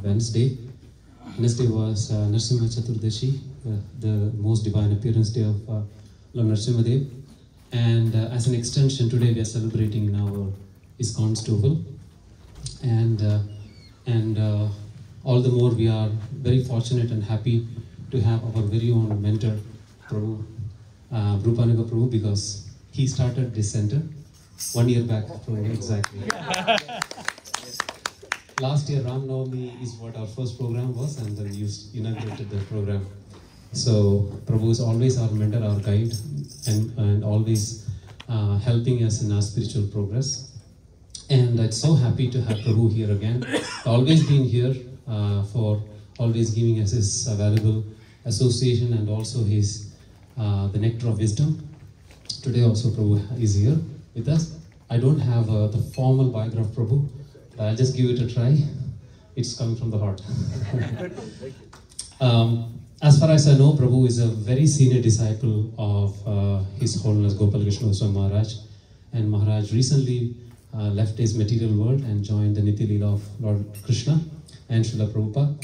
Wednesday. Wednesday was Narsimha Chaturdasi, the most divine appearance day of Lord Narsimha Dev. And as an extension, today we are celebrating in our ISKCON Stouffville. And all the more we are very fortunate and happy to have our very own mentor, Prabhu, Rupanuga Prabhu, because he started this center 1 year back, Prabhu, exactly. Last year, Ram Navami is what our first program was, and then you inaugurated the program. So Prabhu is always our mentor, our guide, and always helping us in our spiritual progress. And I'm so happy to have Prabhu here again. Always been here for always giving us his valuable association and also his the nectar of wisdom. Today also Prabhu is here with us. I don't have the formal biography of Prabhu, but I'll just give it a try. It's coming from the heart. As far as I know, Prabhu is a very senior disciple of His Holiness Gopal Krishna Goswami Maharaj. And Maharaj recently left his material world and joined the Nitya Leela of Lord Krishna and Srila Prabhupada.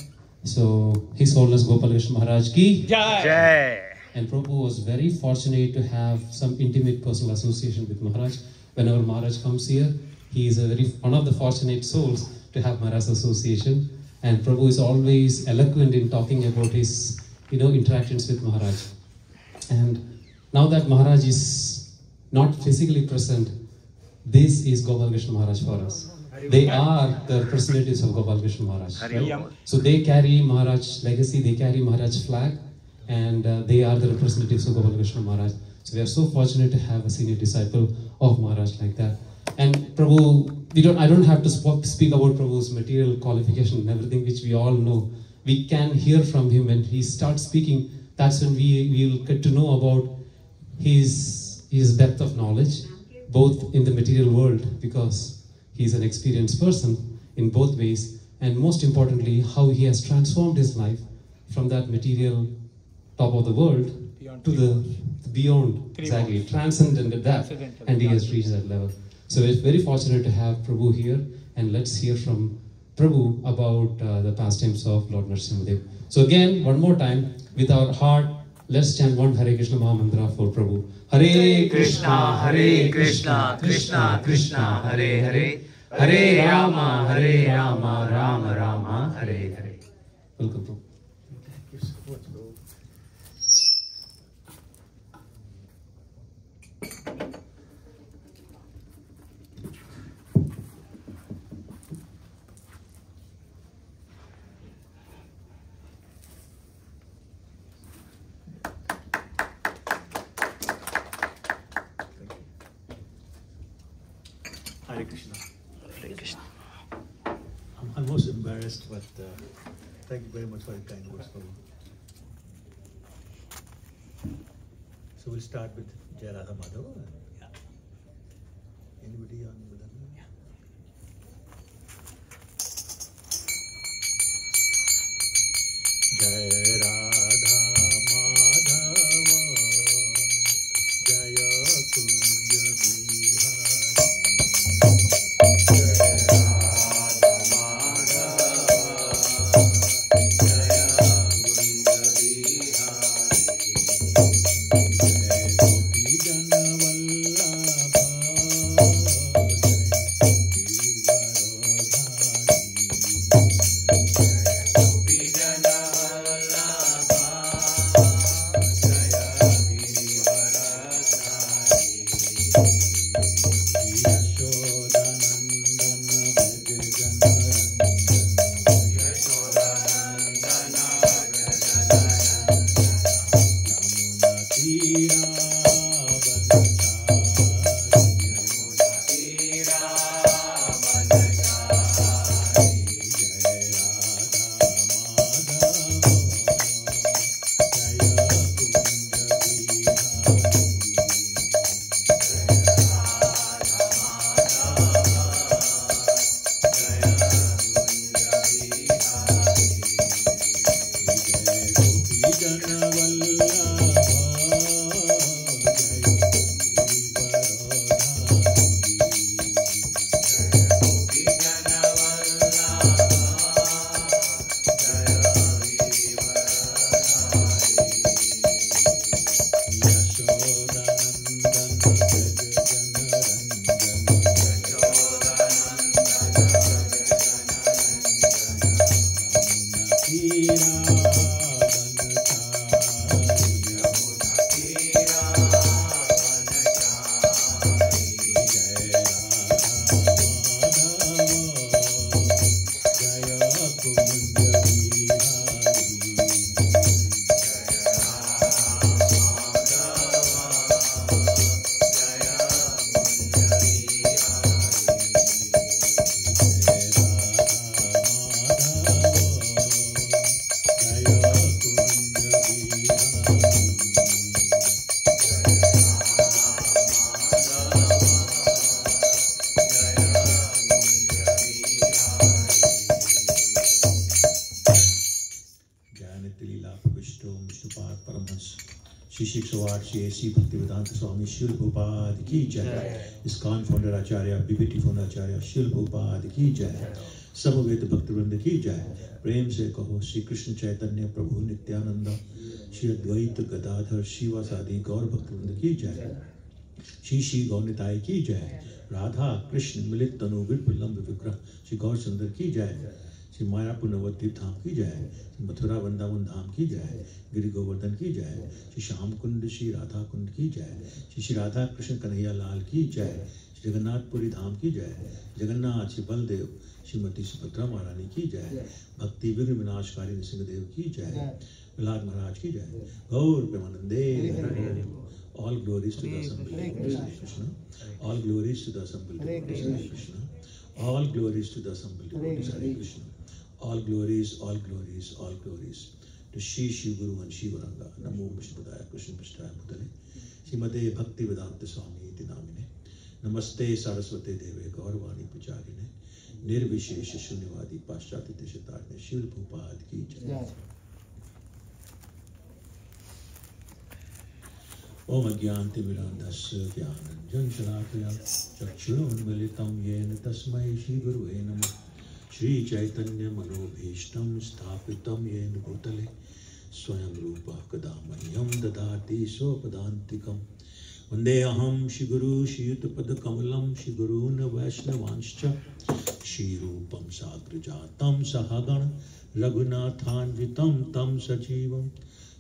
So His Holiness Gopal Krishna Maharaj ki Jai! Jai! And Prabhu was very fortunate to have some intimate personal association with Maharaj. Whenever Maharaj comes here, he is one of the fortunate souls to have Maharaj's association. And Prabhu is always eloquent in talking about his interactions with Maharaj. And now that Maharaj is not physically present, this is Gopal Krishna Maharaj for us. They are the representatives of Gopal Krishna Maharaj. Right? So they carry Maharaj's legacy, they carry Maharaj's flag, and they are the representatives of Gopal Krishna Maharaj. So we are so fortunate to have a senior disciple of Maharaj like that. And Prabhu, I don't have to speak about Prabhu's material qualification and everything which we all know. We can hear from him when he starts speaking. That's when we will get to know about his depth of knowledge, both in the material world, because he's an experienced person in both ways, and most importantly, how he has transformed his life from that material top of the world to the beyond, exactly, transcendent that, and he has reached that level. So we're very fortunate to have Prabhu here, and let's hear from Prabhu about the pastimes of Lord Narsimha Dev. So again, one more time, with our heart, let's chant one Hare Krishna Mahamantra for Prabhu. Hare Krishna, Krishna Krishna, Hare Hare, Hare Rama, Rama Rama, Hare Hare. Welcome, Prabhu. Thank you so much, Prabhu. Hare Krishna. Hare Krishna. I'm most embarrassed, but thank you very much for your kind words, Prabhu. So we'll start with Jai Radha Madhava. Yeah. Anybody on with that? Yeah. Jai Radha Madhava, Jaya Kunja Bihari. Shri ऐसी भक्तिवेदांत स्वामी शिल भोपाल की जय। ISKCON founder आचार्य BBT founder आचार्य शिल भोपाल की जय। सब वेद भक्तवृंद की जय। प्रेम से कहो श्री कृष्ण चैतन्य प्रभु नित्यानंद श्री अद्वैत गदाधर शिवासादि गौर भक्तवृंद की जय। श्री श्री गौनिताय की जय। राधा कृष्ण मिलित तनु विलंब विग्रह श्री गौर सुंदर की जय। श्री मायापुर नवद्वीप धाम की जय। मथुरा वृंदावन धाम की जय। गिरि गोवर्धन की जय। श्री श्याम कुंड श्री राधा कुंड की जय। श्री राधा कृष्ण कन्हैया लाल की जय। श्री जगन्नाथपुरी धाम की जय। जगन्नाथ श्री बलदेव श्रीमती सुभद्रा महारानी की जय। भक्ति विघ्न विनाशकारी नृसिंहदेव की जय। प्रहलाद महाराज की जय। गौर प्रेमानंदे। All glories to the assembled Hare Krishna. All glories to the assembled Hare Krishna. All glories to the assembled Hare Krishna. All glories, all glories, all glories to Shri Shiv Guru and Shiv Ranga. Namo Vishnupadaya Krishna Prasthaya Bhutale. Srimate Bhakti Vedanta Swami iti namine. Namaste Saraswate Deve Gaurvani Pacharine. Nirvishesha Shunyavadi Paschati Deshatarne. Shri Prabhupada ki jai. Om Agyanti Mirandasya Jnananjana Shalakaya Chakshurunmilitam Yena Tasmai Shri Gurave Namah. Shri Chaitanya Manobhishtam Sthapitam Yena Bhutale Swayam Rupa Kadamahyam Dadati Sopadantikam Vandehaham Shri Guru Shri Yuttapada Kamalam Shri Guruna Vaishnavanscha Shri Rupam Sagrajatam Sahagana Raghunathanvitam Tam Sajivam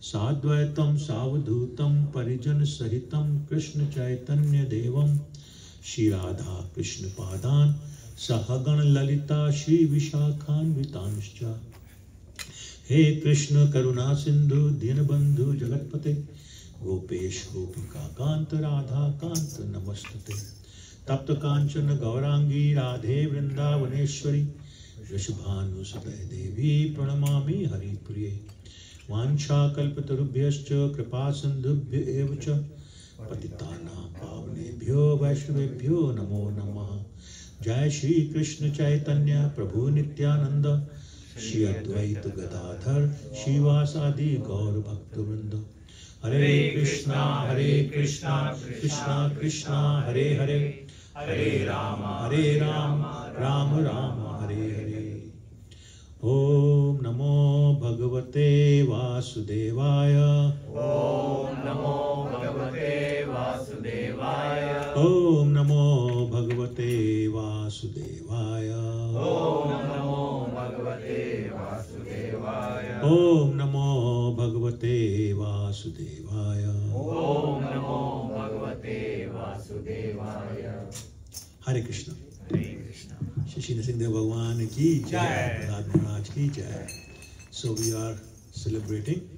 Sadvaitam Savadhutam Parijan Sahitam Krishna Chaitanya Devam Shri Radha Krishna Padan Sahagan Lalita Shri Vishakhan Vitanscha. He Krishna Karuna Sindhu Dinabandhu Jagatpate Gopesh Gopika Kanta Radha Kanta Namastate Tapta Kanchana Gaurangi Radhe Vrindavaneshwari Rishabhanu Sadai Devi Pranamami Hari Priye Vancha Kalpatarubhyascha Kripa Sindhubhya Evacha Patitanam Pavnebhyo Vaishnavebhyo Namo Namaha. Jai Shri Krishna Chaitanya Prabhu Nityananda Shri Advaita Gadadhar Shivasadi Gaur Bhaktavrinda. Hare Krishna Krishna Krishna Hare Hare Hare Rama Rama Rama Hare Hare. Om Namo Bhagavate Vasudevaya. Om Namo Bhagavate Vasudevaya. Om Namo Bhagavate Vasudevaya. Om Namo Bhagavate Vasudevaya. Om Namo Bhagavate Vasudevaya. Om Namo Bhagavate Vasudevaya. Hare Krishna. Hare Krishna. Shri Nrsimha Bhagwan ki jai. Prahlad Maharaj ki jai. So we are celebrating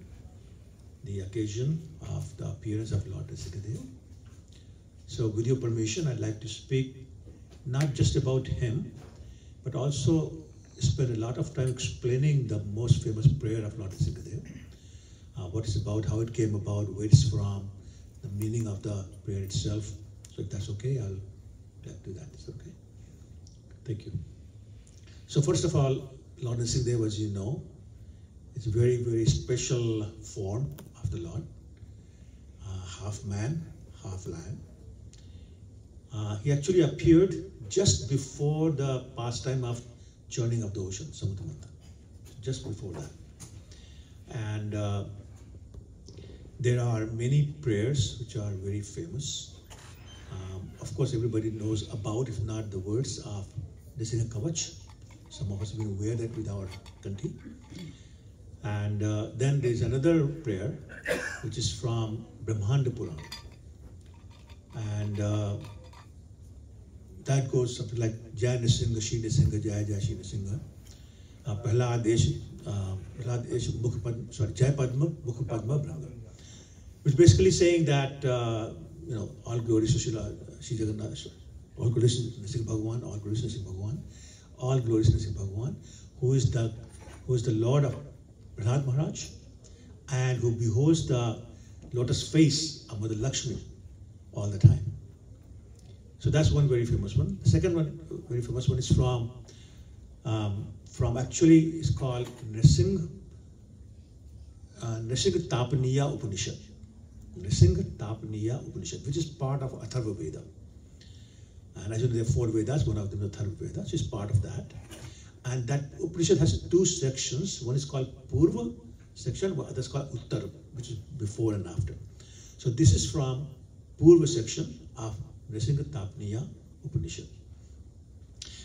the occasion of the appearance of Lord Narsimha. So with your permission, I'd like to speak not just about him, but also spend a lot of time explaining the most famous prayer of Lord Narsimha. What it's about, how it came about, where it's from, the meaning of the prayer itself. So if that's okay, I'll do that. It's okay. Thank you. So first of all, Lord Narsimha, as you know, it's a very, very special form of the Lord. Half man, half lion. He actually appeared just before the pastime of churning of the ocean, Samudra Manthan. Just before that. And there are many prayers which are very famous. Of course, everybody knows about, if not the words of Narsimha Kavach. Some of us have been aware that with our country. And then there's another prayer, which is from Brahmanda Puran. And that goes something like Jai Nrsimha, Shri Nrsimha, Jai Jai Shri Nrsimha. Pehla Adesh, Jai Padma, Mukha Padma Brahma. Which basically saying that, all glories to Shri Jagannath, all glories to Nrsimha Bhagwan, all glories to Nrsimha Bhagwan, all glories to Nrsimha Bhagwan, who is the Lord of Prahlad Maharaj, and who beholds the lotus face of Mother Lakshmi all the time. So that's one very famous one. The second one, very famous one, is from actually, it's called Narsimha Tapaniya Upanishad. Narsimha Tapaniya Upanishad, which is part of Atharva Veda. And as you know, there are 4 Vedas, one of them is Atharva Veda, which is part of that. And that Upanishad has 2 sections. One is called Purva section, the other is called Uttar, which is before and after. So this is from Purva section of Narsimha Tapaniya Upanishad.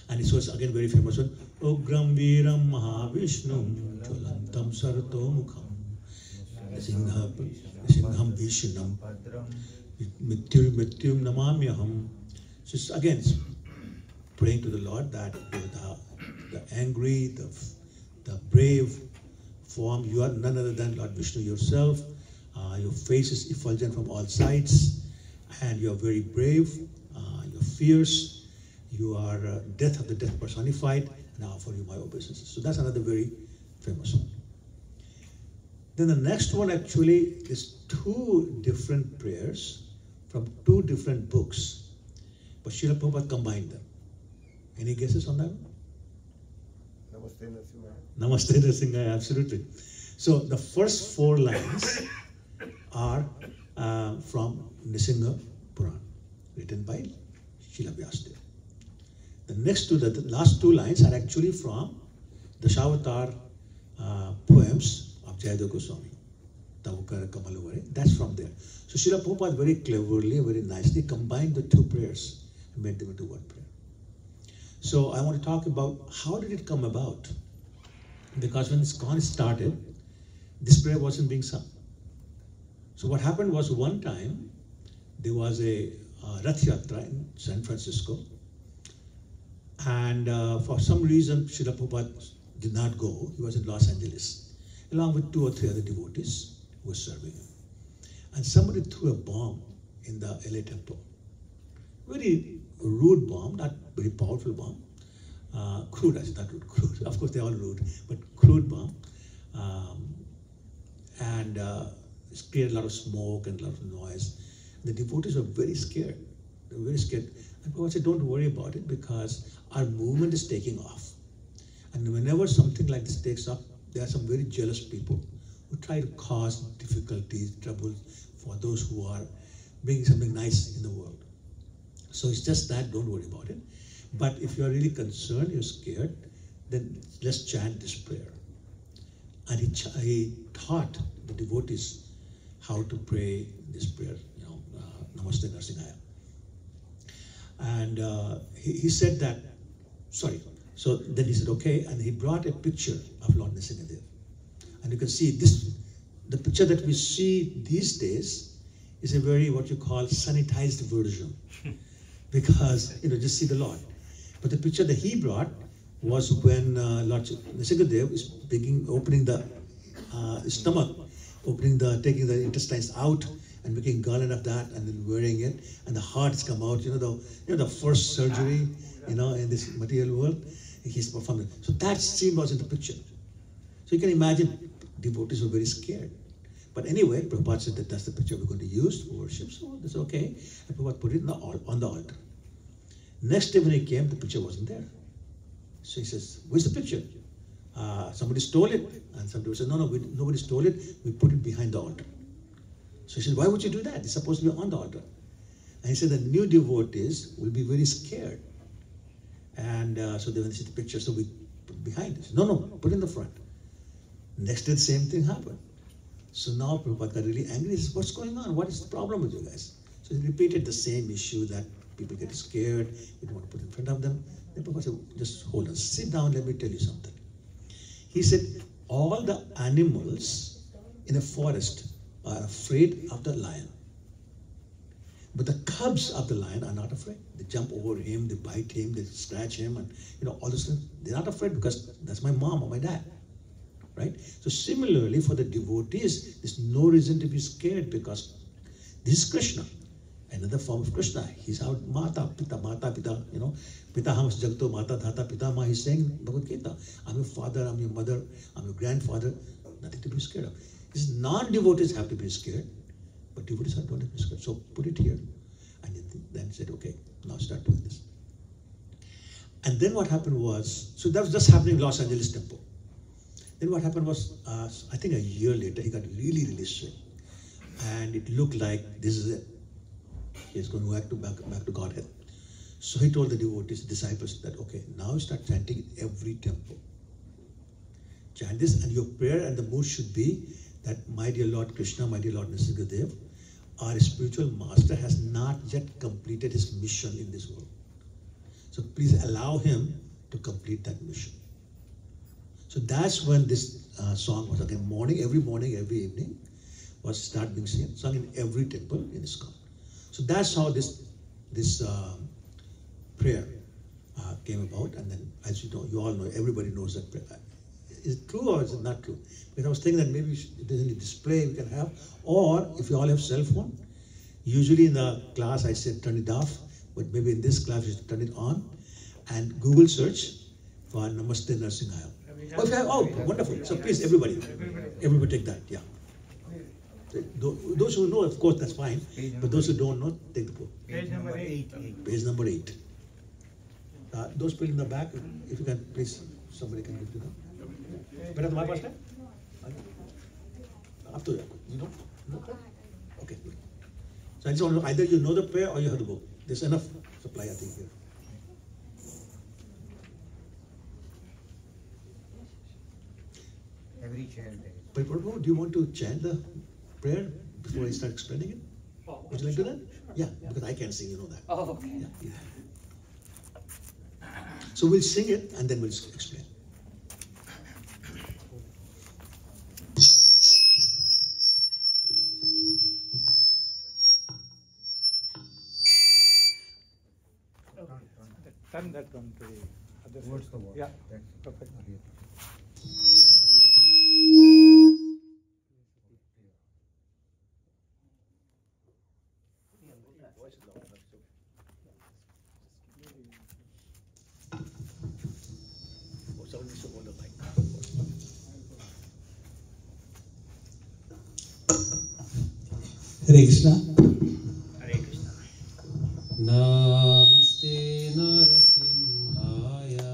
And it was again very famous one. Ugram Viram Mahavishnu Cholantam Sarato Mukham Singham Vishinam Mityum Namamyaham. So it's again praying to the Lord that the angry, the brave form, you are none other than Lord Vishnu yourself. Your face is effulgent from all sides, and you are very brave, you're fierce, you are death of the death personified, and I offer you my obeisances. So that's another very famous one. Then the next one actually is 2 different prayers from 2 different books, but Srila Prabhupada combined them. Any guesses on that one? Namaste Narsimha. Namaste Narsimha, absolutely. So the first 4 lines are from Narsimha Puran, written by Srila Vyasadeva. The last 2 lines are actually from the Shavatar poems of Jayadeva Goswami. Tavukara Kamalavare, that's from there. So Srila Prabhupada very cleverly, very nicely combined the 2 prayers and made them into one prayer. So I want to talk about how did it come about? Because when ISKCON started, this prayer wasn't being sung. So what happened was, one time there was a Rath Yatra in San Francisco, and for some reason Srila Prabhupada did not go. He was in Los Angeles along with 2 or 3 other devotees who were serving him. And somebody threw a bomb in the LA temple. Very rude bomb, not very powerful bomb. Crude, I said not rude, crude. Of course they're all rude, but crude bomb. And it created a lot of smoke and a lot of noise. The devotees were very scared. They were very scared. And Prabhupada said, don't worry about it, because our movement is taking off. And whenever something like this takes off, there are some very jealous people who try to cause difficulties, trouble for those who are bringing something nice in the world. So it's just that, don't worry about it. But if you're really concerned, you're scared, then let's chant this prayer. And he taught the devotees how to pray this prayer, Namaste Narsimha. And he said that, so then he said, okay, and he brought a picture of Lord Nrsimhadev. And you can see this, the picture that we see these days is a very, what you call, sanitized version. Because, just see the Lord. But the picture that he brought was when Lord Nrsimhadev is opening the stomach, taking the intestines out and making garland of that and then wearing it, and the hearts come out, the first surgery, in this material world, he's performing. So that scene was in the picture. So you can imagine devotees were very scared. But anyway, Prabhupada said that that's the picture we're going to use to worship, so that's okay. And Prabhupada put it on the altar. Next day when he came, the picture wasn't there. So he says, where's the picture? Somebody stole it. And somebody said, no, nobody stole it. We put it behind the altar. So he said, why would you do that? It's supposed to be on the altar. And he said, the new devotees will be very scared. And so they went to see the picture, so we put it behind it. No, put it in the front. Next day, the same thing happened. So now Prabhupada got really angry. He said, what's going on? What is the problem with you guys? So he repeated the same issue that people get scared, you don't want to put it in front of them. Then Prabhupada said, just hold on, sit down, let me tell you something. He said, all the animals in a forest are afraid of the lion. But the cubs of the lion are not afraid. They jump over him, they bite him, they scratch him, and all those things. They're not afraid because that's my mom or my dad. Right? So similarly, for the devotees, there's no reason to be scared because this is Krishna, another form of Krishna. He's our Mata, Pita, Pita Hams Jagto, Mata Dhata, Pita Ma. He's saying Bhagavad Gita, I'm your father, I'm your mother, I'm your grandfather. Nothing to be scared of. These non-devotees have to be scared, but devotees don't have to be scared. So put it here. And then said, okay, now start doing this. And then what happened was, so that was just happening in Los Angeles temple. Then what happened was, I think a year later, he got really, really sick. And it looked like this is it. He's going to go back to Godhead. So he told the devotees, disciples, that okay, now start chanting in every temple. Chant this, and your prayer and the mood should be that, my dear Lord Krishna, my dear Lord Nrsimhadev, our spiritual master has not yet completed his mission in this world. So please allow him to complete that mission. So that's when this song was again every morning, every evening, was start being sung in every temple in ISKCON. So that's how this prayer came about. And then, as you know, you all know, everybody knows that prayer. Is it true or is it not true? Because I was thinking that maybe if there's any display we can have, or if you all have cell phone, usually in the class I said turn it off, but maybe in this class you should turn it on and Google search for Namaste Narsimha. Oh, wonderful. So please, everybody take that, yeah. Those who know, of course, that's fine. But those who don't know, take the book. Page number 8. Page number 8. Those people in the back, if you can, please, somebody can give to them. Better than my first time? Up to you. You know? No? Okay, good. So I just want to know, either you know the prayer or you have the book. There's enough supply, I think, here. Every chant. But do you want to chant the prayer before I start explaining it? Would you like to do that? Yeah, because I can't sing, you know that. Oh, okay. Yeah. So we'll sing it and then we'll explain. Turn that one to the other side. Towards the wall. Yeah, That's perfect. Hare Krishna. Hare Krishna. Namaste Narsimhaya.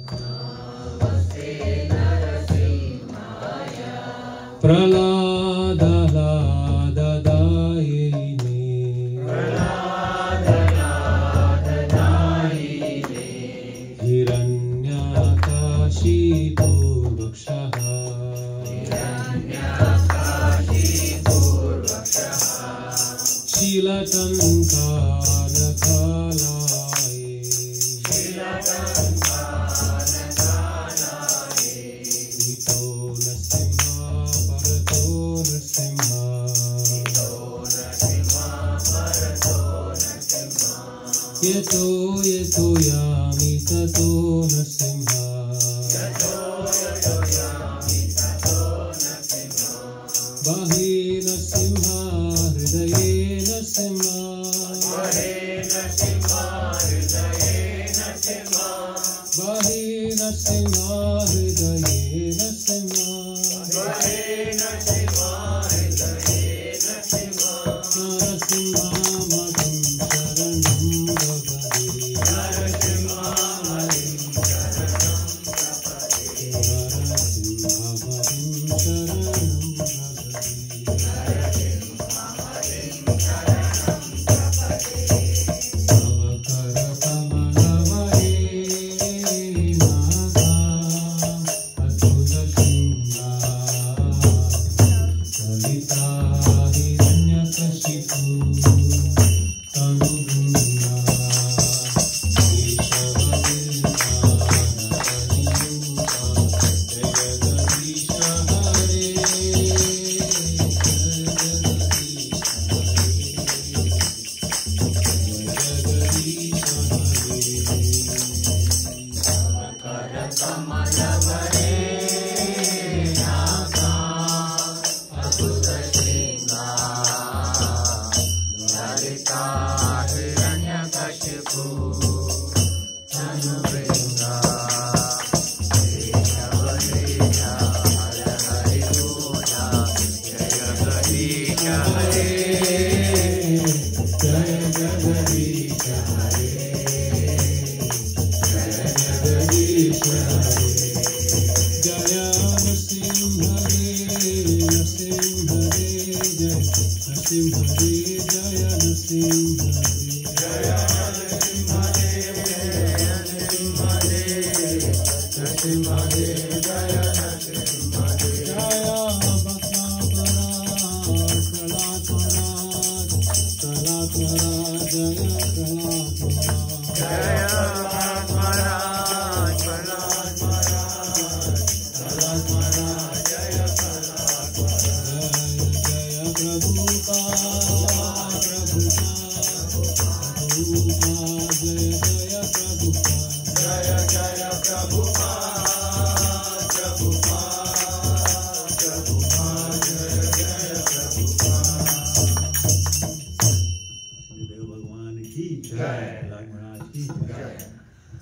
Namaste Narsimhaya. Pralada Lada Dayini. Pralada Lada Dayini. Hiranyakashi Purvakshaha. Hiranyakashi Purvakshaha. Shilatankanakalaye. Shilatankanakalaye. Ito Narsimha Parato Narsimha. Ito Narsimha Parato Narsimha. Yeto yeto yami tato Narsimha. Yato yato yami tato Narsimha. Bahi Narsimha Hridaye Narsimha. Hare Narsimha Hridaye Narsimha. Bahi Narsimha Hridaye Narsimha. Hare Narsimha Hridaye Narsimha. Narsimha Madhum Sharanam Bhavade. Narsimha Madhum Sharanam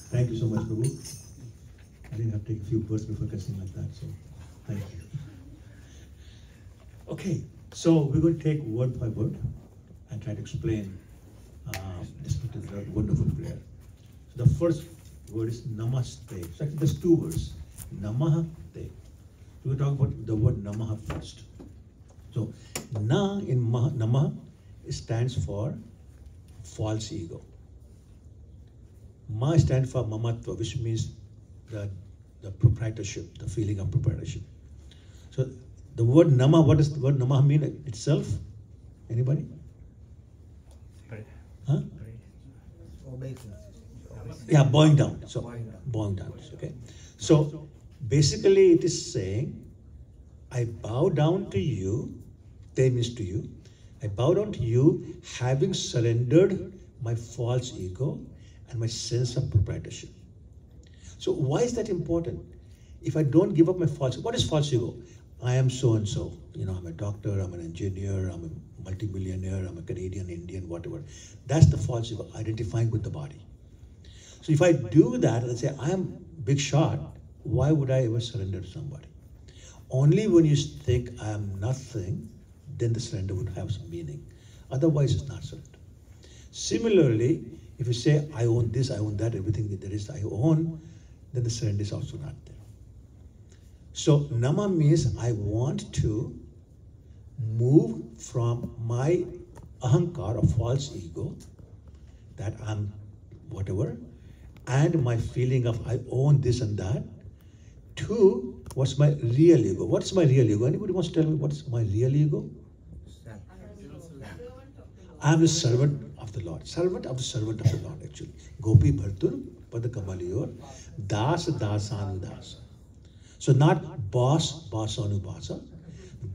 Thank you so much, Prabhu. I didn't have to take a few words before cussing like that, so thank you. Okay, so we're going to take word by word and try to explain this particular wonderful prayer. So the first word is Namaste. So actually there's two words, Namaste. We're talking about the word Namaha first. So Na in Namaha stands for false ego. Ma stands for Mamatva, which means the proprietorship, the feeling of proprietorship. So the word Nama, what does the word Nama mean itself? Anybody? Huh? Yeah, bowing down. So bowing down. Okay. So basically it is saying, I bow down to you, Te means to you. I bow down to you, having surrendered my false ego and my sense of proprietorship. So why is that important? If I don't give up my false, what is false ego? I am so and so. You know, I'm a doctor, I'm an engineer, I'm a multimillionaire, I'm a Canadian, Indian, whatever. That's the false ego, identifying with the body. So if I do that and say, I am big shot, why would I ever surrender to somebody? Only when you think I am nothing, then the surrender would have some meaning. Otherwise, it's not surrender. Similarly, if you say, I own this, I own that, everything that there is, I own, then the surrender is also not there. So, Nama means I want to move from my ahankar, or false ego, that I'm whatever, and my feeling of I own this and that, to what's my real ego. What's my real ego? Anybody wants to tell me what's my real ego? I'm the servant of the Lord. Servant of the Lord, actually. Gopi Bhartur Padakamalyor Das Dasanudasa. So not boss, Anubasa.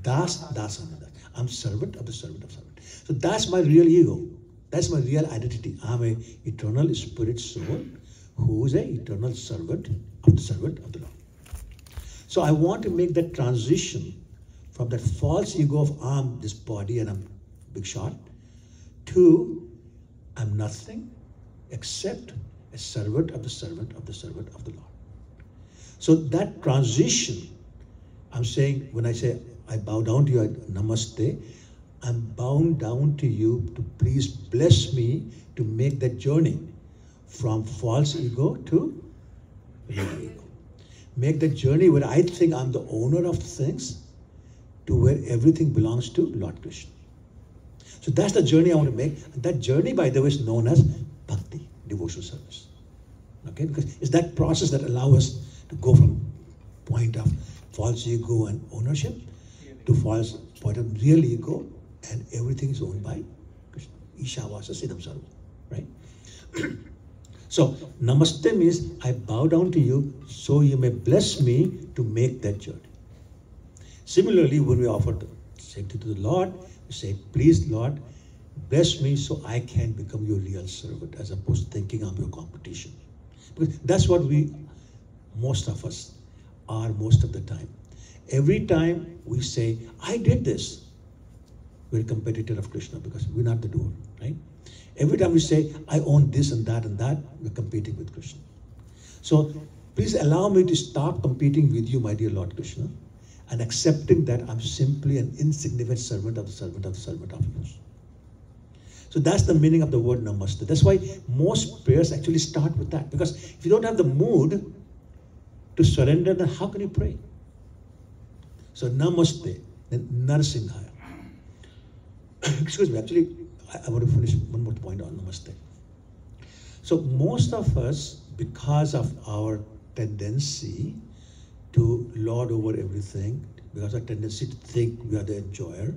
Das Dasanudasa. I'm servant of the servant. So that's my real ego. That's my real identity. I'm an eternal spirit soul who is an eternal servant of the Lord. So I want to make that transition from that false ego of I'm this body and I'm big shot to I'm nothing except a servant of the Lord. So that transition, I'm saying, when I say I bow down to you, Namaste, I'm bowing down to you to please bless me to make that journey from false ego to real ego. Make that journey where I think I'm the owner of things to where everything belongs to Lord Krishna. So that's the journey I want to make. And that journey, by the way, is known as bhakti, devotional service. Okay, because it's that process that allows us to go from point of false ego and ownership to false point of real ego, and everything is owned by Krishna. Ishavasa Siddham Sarva, right? So, Namaste means I bow down to you so you may bless me to make that journey. Similarly, when we offer the sanctity to the Lord, we say, please Lord, bless me so I can become your real servant, as opposed to thinking I'm your competition. Because that's what most of us are most of the time. Every time we say, I did this, we're a competitor of Krishna because we're not the doer, right? Every time we say, I own this and that, we're competing with Krishna. So please allow me to stop competing with you, my dear Lord Krishna, and accepting that I'm simply an insignificant servant of yours. So that's the meaning of the word Namaste. That's why most prayers actually start with that. Because if you don't have the mood to surrender, then how can you pray? So Namaste, then Narsimha. excuse me, actually, I want to finish one more point on Namaste. So most of us, because of our tendency to lord over everything, because of our tendency to think we are the enjoyer,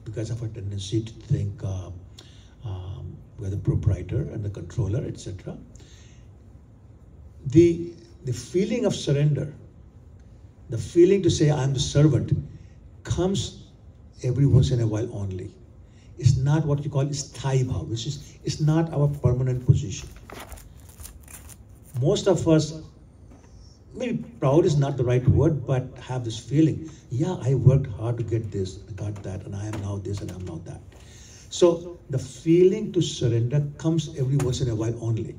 because of our tendency to think we are the proprietor and the controller, etc. The feeling of surrender, the feeling to say I am the servant, comes every once in a while only. It's not what you call sthai bhav, which is it's not our permanent position. Most of us, maybe proud is not the right word, but have this feeling, yeah, I worked hard to get this, got that, and I am now this and I am now that. So the feeling to surrender comes every once in a while only.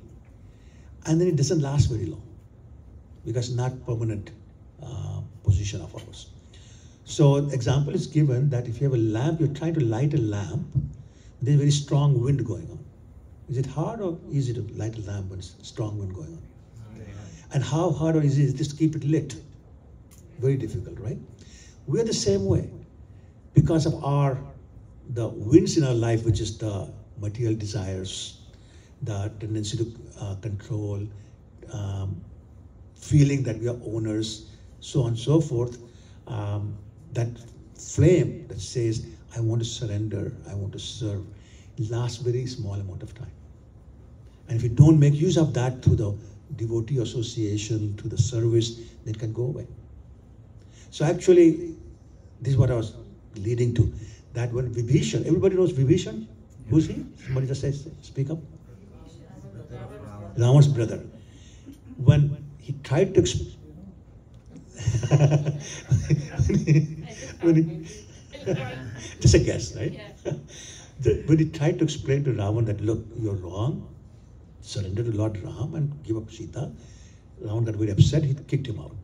And then it doesn't last very long, because it's not permanent position of ours. So example is given that if you have a lamp, you're trying to light a lamp, there's very strong wind going on. Is it hard or easy to light a lamp when there's strong wind going on? And how hard or easy is this to keep it lit? Very difficult, right? We're the same way. Because of the winds in our life, which is the material desires, the tendency to control, feeling that we are owners, so on and so forth, that flame that says, I want to surrender, I want to serve, lasts very small amount of time. And if you don't make use of that through the devotee association, through the service, then it can go away. So actually, this is what I was leading to. That when Vibhishan, everybody knows Vibhishan? Who's he? Somebody just says, speak up. Rama's brother. When he tried to just a guess, right? When he tried to explain to Ravan that, look, you're wrong, surrender to Lord Ram and give up Sita, Ravan got very upset, he kicked him out.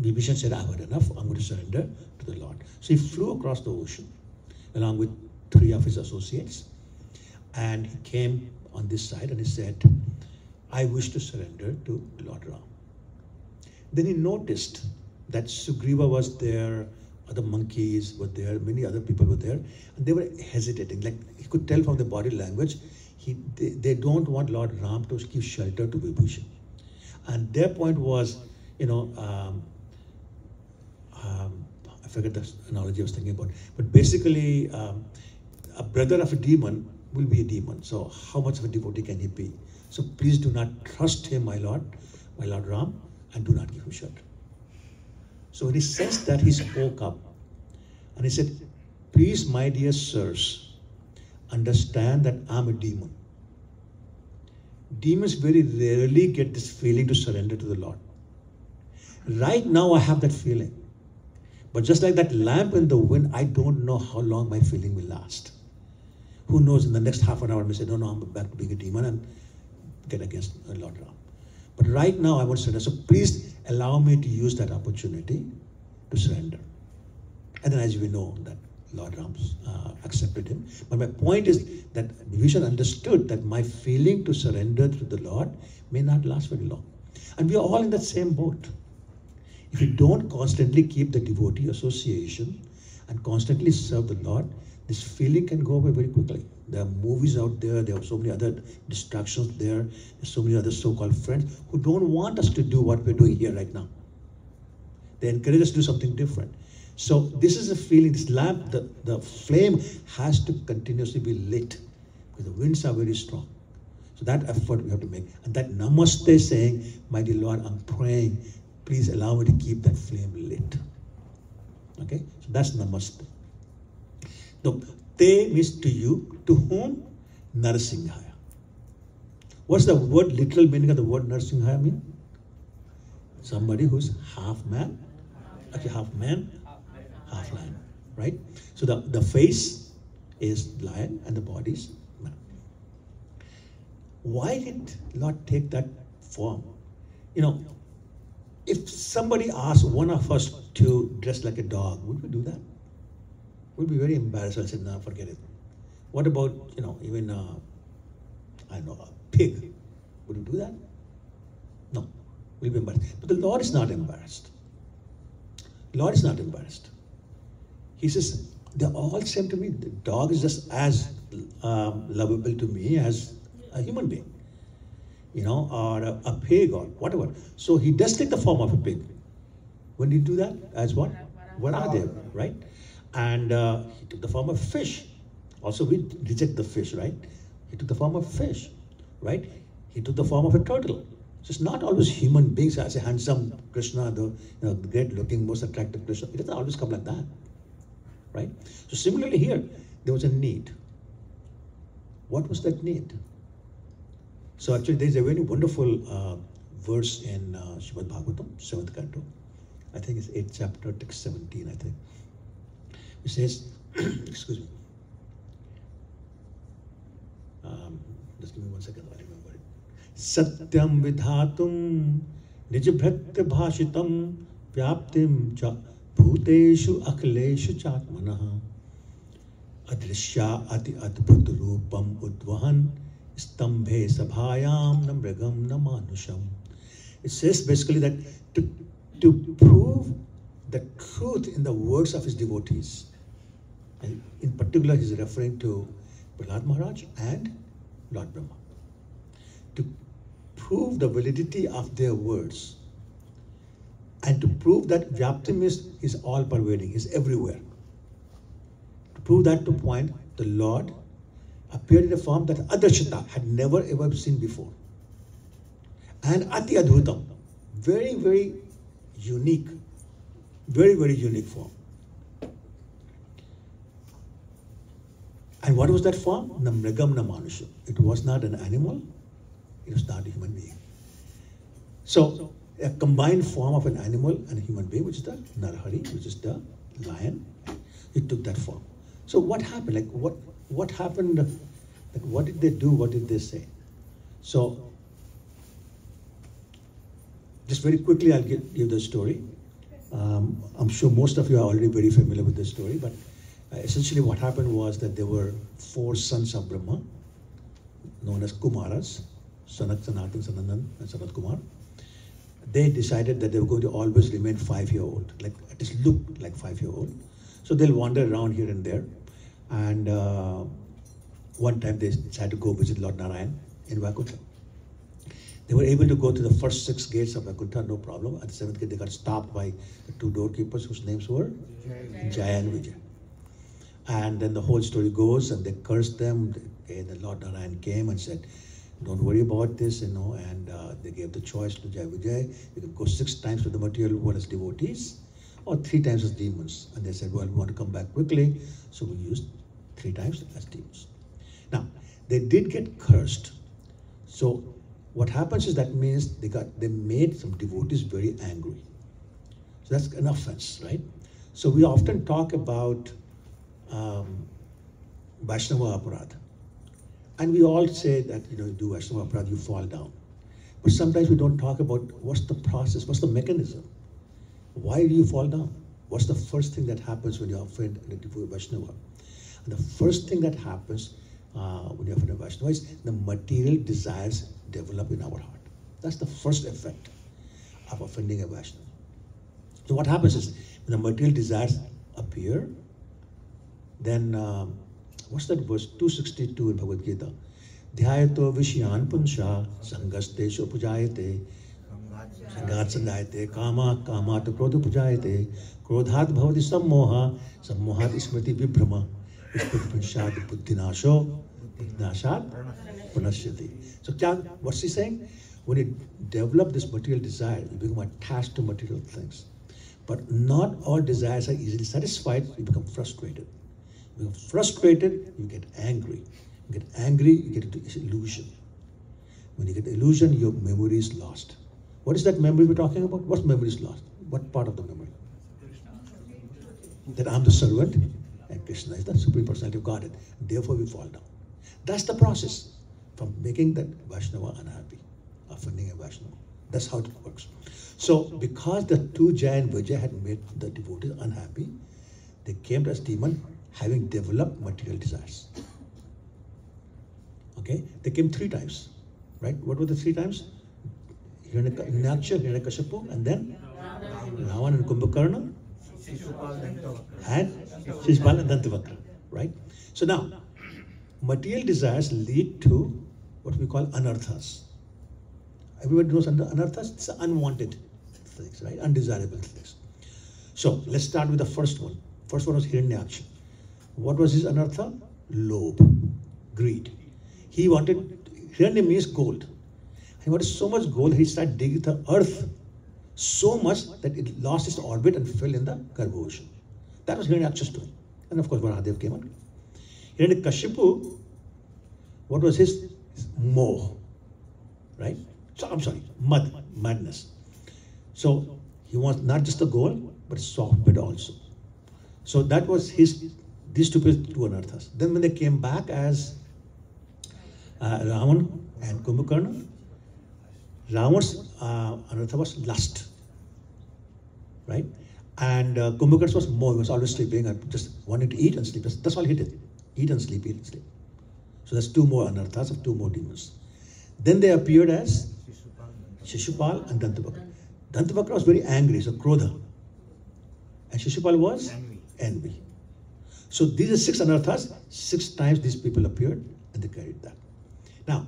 Vibhishan said, I've had enough, I'm going to surrender to the Lord. So he flew across the ocean along with 3 of his associates, and he came on this side and he said, I wish to surrender to Lord Ram. Then he noticed that Sugriva was there, other monkeys were there, many other people were there, and they were hesitating. Like he could tell from the body language, they don't want Lord Ram to give shelter to Vibhishan. And their point was, I forget the analogy I was thinking about, but basically a brother of a demon will be a demon. So how much of a devotee can he be? So please do not trust him, my Lord Ram, and do not give him shelter. So when he sensed that, he spoke up and he said, please, my dear sirs, understand that I'm a demon. Demons very rarely get this feeling to surrender to the Lord. Right now I have that feeling. But just like that lamp in the wind, I don't know how long my feeling will last. Who knows, in the next half an hour I may say, no, I'm back to being a demon and get against Lord Ram. But right now I want to surrender. So please allow me to use that opportunity to surrender. And then as we know that Lord Ram accepted him. But my point is that Vibhishan understood that my feeling to surrender to the Lord may not last very long. And we are all in that same boat. If you don't constantly keep the devotee association and constantly serve the Lord, this feeling can go away very quickly. There are movies out there, there are so many other distractions there, there's so many other so-called friends who don't want us to do what we're doing here right now. They encourage us to do something different. So this is a feeling, this lamp, the flame has to continuously be lit because the winds are very strong. So that effort we have to make. And that namaste saying, my dear Lord, I'm praying, please allow me to keep that flame lit. Okay, so that's namaste. Now, te means to you, to whom? Narsimhaya. What's the word, literal meaning of the word Narsimhaya mean? Somebody who's half man, actually half man, half lion, right? So the face is lion and the body is man. Why did Lord take that form? If somebody asked one of us to dress like a dog, would we do that? We'd be very embarrassed. I'll say, no, forget it. What about, even, I don't know, a pig? Would we do that? No, we'll be embarrassed. But the Lord is not embarrassed. Lord is not embarrassed. He says, They're all same to me. The dog is just as lovable to me as a human being, or a pig or whatever. So he does take the form of a pig. When did he do that? As what? Varaha, right? And he took the form of fish. Also, we reject the fish, right? He took the form of fish, right? He took the form of a turtle. So it's not always human beings as a handsome Krishna, the great-looking, most attractive Krishna. It doesn't always come like that, right? So similarly here, there was a need. What was that need? So actually, there is a very wonderful verse in Srimad Bhagavatam, 7th canto. I think it's 8th chapter, text 17, I think. It says, excuse me. Just give me 1 second, I remember it. Satyam vidhatum nijabhratya bhashitam vyaptim cha bhuteshu akhleshu chatmanaha adrishya ati adbhut rupam udvahan stambhe sabhayam namragam namanusham. It says basically that to prove the truth in the words of his devotees, and in particular he's referring to Prahlad Maharaj and Lord Brahma, to prove the validity of their words and to prove that Vyaptim is all pervading, is everywhere. To prove that to point, the Lord appeared in a form that Adarshita had never ever seen before. And Ati Adhutam, very, very unique, very, very unique form. And what was that form? Namragam Namanusham. It was not an animal, it was not a human being. So, a combined form of an animal and a human being, which is the Narhari, which is the lion, it took that form. So what happened? Like what happened? Like what did they do? What did they say? So, just very quickly, I'll give the story. I'm sure most of you are already very familiar with this story, but essentially what happened was that there were 4 sons of Brahma, known as Kumaras, Sanat, Sanatan, Sanandan, and Sanat Kumar. They decided that they were going to always remain 5-year-old, like at least look like 5-year-old. So they'll wander around here and there. And one time they decided to go visit Lord Narayan in Vaikuntha. They were able to go to the first 6 gates of Vaikuntha, no problem. At the 7th gate, they got stopped by the 2 doorkeepers whose names were Jaya and Vijay. And then the whole story goes, and they cursed them. And the Lord Narayan came and said, don't worry about this, and they gave the choice to Jaya Vijay. You can go 6 times to the material world as devotees, or 3 times as demons. And they said, well, we want to come back quickly, so we used 3 times as demons. Now, they did get cursed. So what happens is that means they made some devotees very angry. So that's an offense, right? So we often talk about Vaishnava Aparadha. And we all say that, you do Vaishnava Aparadha, you fall down. But sometimes we don't talk about what's the process, what's the mechanism. Why do you fall down? What's the first thing that happens when you offend a devotee Vaishnava? And the first thing that happens when you offend a Vaishnava is the material desires develop in our heart. That's the first effect of offending a Vaishnava. So what happens is, when the material desires appear, then, what's that verse? 262 in Bhagavad Gita. Dhyayato Vishyan Punsha Sangastesho Pujayate Sangat Sangayate Kama Kamata Krodha Pujayate Krodhat Bhavati Sammoha Sammohat Smriti Vibhrama Smriti Punshad Buddhinasho Buddhinashat Punashyati. So what's he saying? When you develop this material desire, you become attached to material things. But not all desires are easily satisfied, you become frustrated. You become frustrated, you get angry. You get angry, you get into illusion. When you get illusion, your memory is lost. What is that memory we're talking about? What memory is lost? What part of the memory? That I'm the servant and Krishna is the Supreme Personality of Godhead. Therefore we fall down. That's the process from making that Vaishnava unhappy, offending a Vaishnava. That's how it works. So because the 2 Jaya and Vijay had made the devotees unhappy, they came as demon having developed material desires. Okay, they came 3 times, right? What were the 3 times? Hiranyaksha, Hiranyakashipu, and then Ravan and Kumbhakarna, and Shishupal and Dantavakra, right? So now, material desires lead to what we call anarthas. Everybody knows anarthas? It's unwanted things, right? Undesirable things. So let's start with the first one. First one was Hiranyaksha. What was his anartha? Lobe, greed. He wanted, Hiranya means gold. He wanted so much gold, he started digging the earth so much that it lost its orbit and fell in the Garbha ocean. That was Hiranyaksha's story. And of course, Varahadev came on. Hiranyakashipu, what was his? Moh, right? So, I'm sorry, madness. So he wants not just the gold, but soft bit also. So that was his, these two anarthas. Then when they came back as Ravan and Kumbhakarna, Ravan's anartha was lust, right? And Kumbhakarna's was more, he was always sleeping and just wanting to eat and sleep. That's all he did. Eat and sleep, eat and sleep. So that's two more anarthas of two more demons. Then they appeared as Shishupal and Dantavakra. Dantavakra was very angry, so Krodha. And Shishupal was envy. So these are 6 anarthas. 6 times these people appeared and they carried that. Now,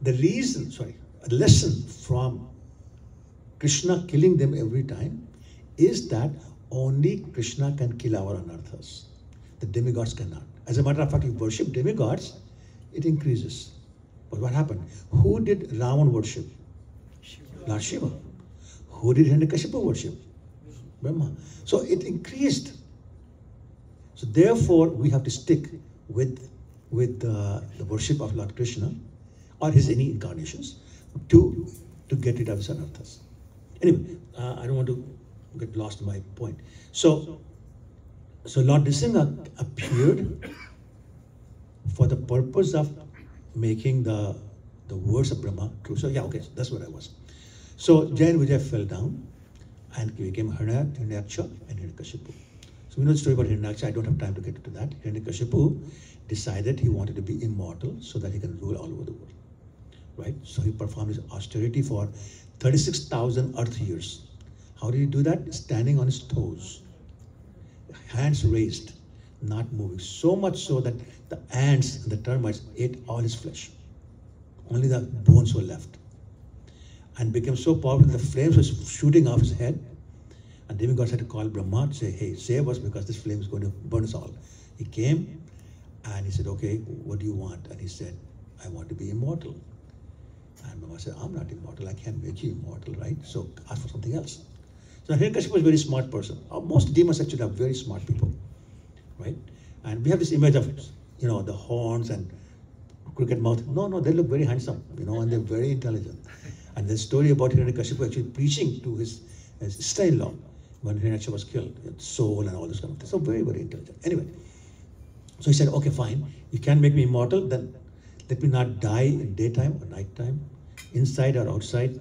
the lesson from Krishna killing them every time is that only Krishna can kill our anarthas. The demigods cannot. As a matter of fact, if you worship demigods, it increases. But what happened? Who did Ravan worship? Lord Shiva. Who did Hiranyakashipu worship? Brahma. So it increased. So therefore, we have to stick with the worship of Lord Krishna or his any incarnations to get rid of his anarthas. Anyway, I don't want to get lost in my point. So Lord Narsimha appeared for the purpose of making the words of Brahma true. So yeah, okay, that's what I was. So Jai and Vijay fell down and became Hiranyaksha and Hiranyakashipu. So we know the story about Hiranyaksha. I don't have time to get into that. Hiranyakashipu decided he wanted to be immortal so that he can rule all over the world. Right? So he performed his austerity for 36,000 earth years. How did he do that? Standing on his toes. Hands raised, not moving. So much so that the ants and the termites ate all his flesh. Only the bones were left. And became so powerful that the flames were shooting off his head. And demigods had to call Brahma to say, hey, save us because this flame is going to burn us all. He came and he said, okay, what do you want? And he said, I want to be immortal. And Brahma said, I'm not immortal. I can't make you immortal, right? So ask for something else. So Hiranyakashipu was a very smart person. Most demons actually are very smart people, right? And we have this image of, the horns and crooked mouth. No, they look very handsome, and they're very intelligent. And the story about Hiranyakashipu actually preaching to his sister-in-law when Hiranyaksha was killed, soul and all this kind of thing. So very, very intelligent. Anyway, so he said, okay, fine. You can't make me immortal, then let me not die in daytime or nighttime, inside or outside,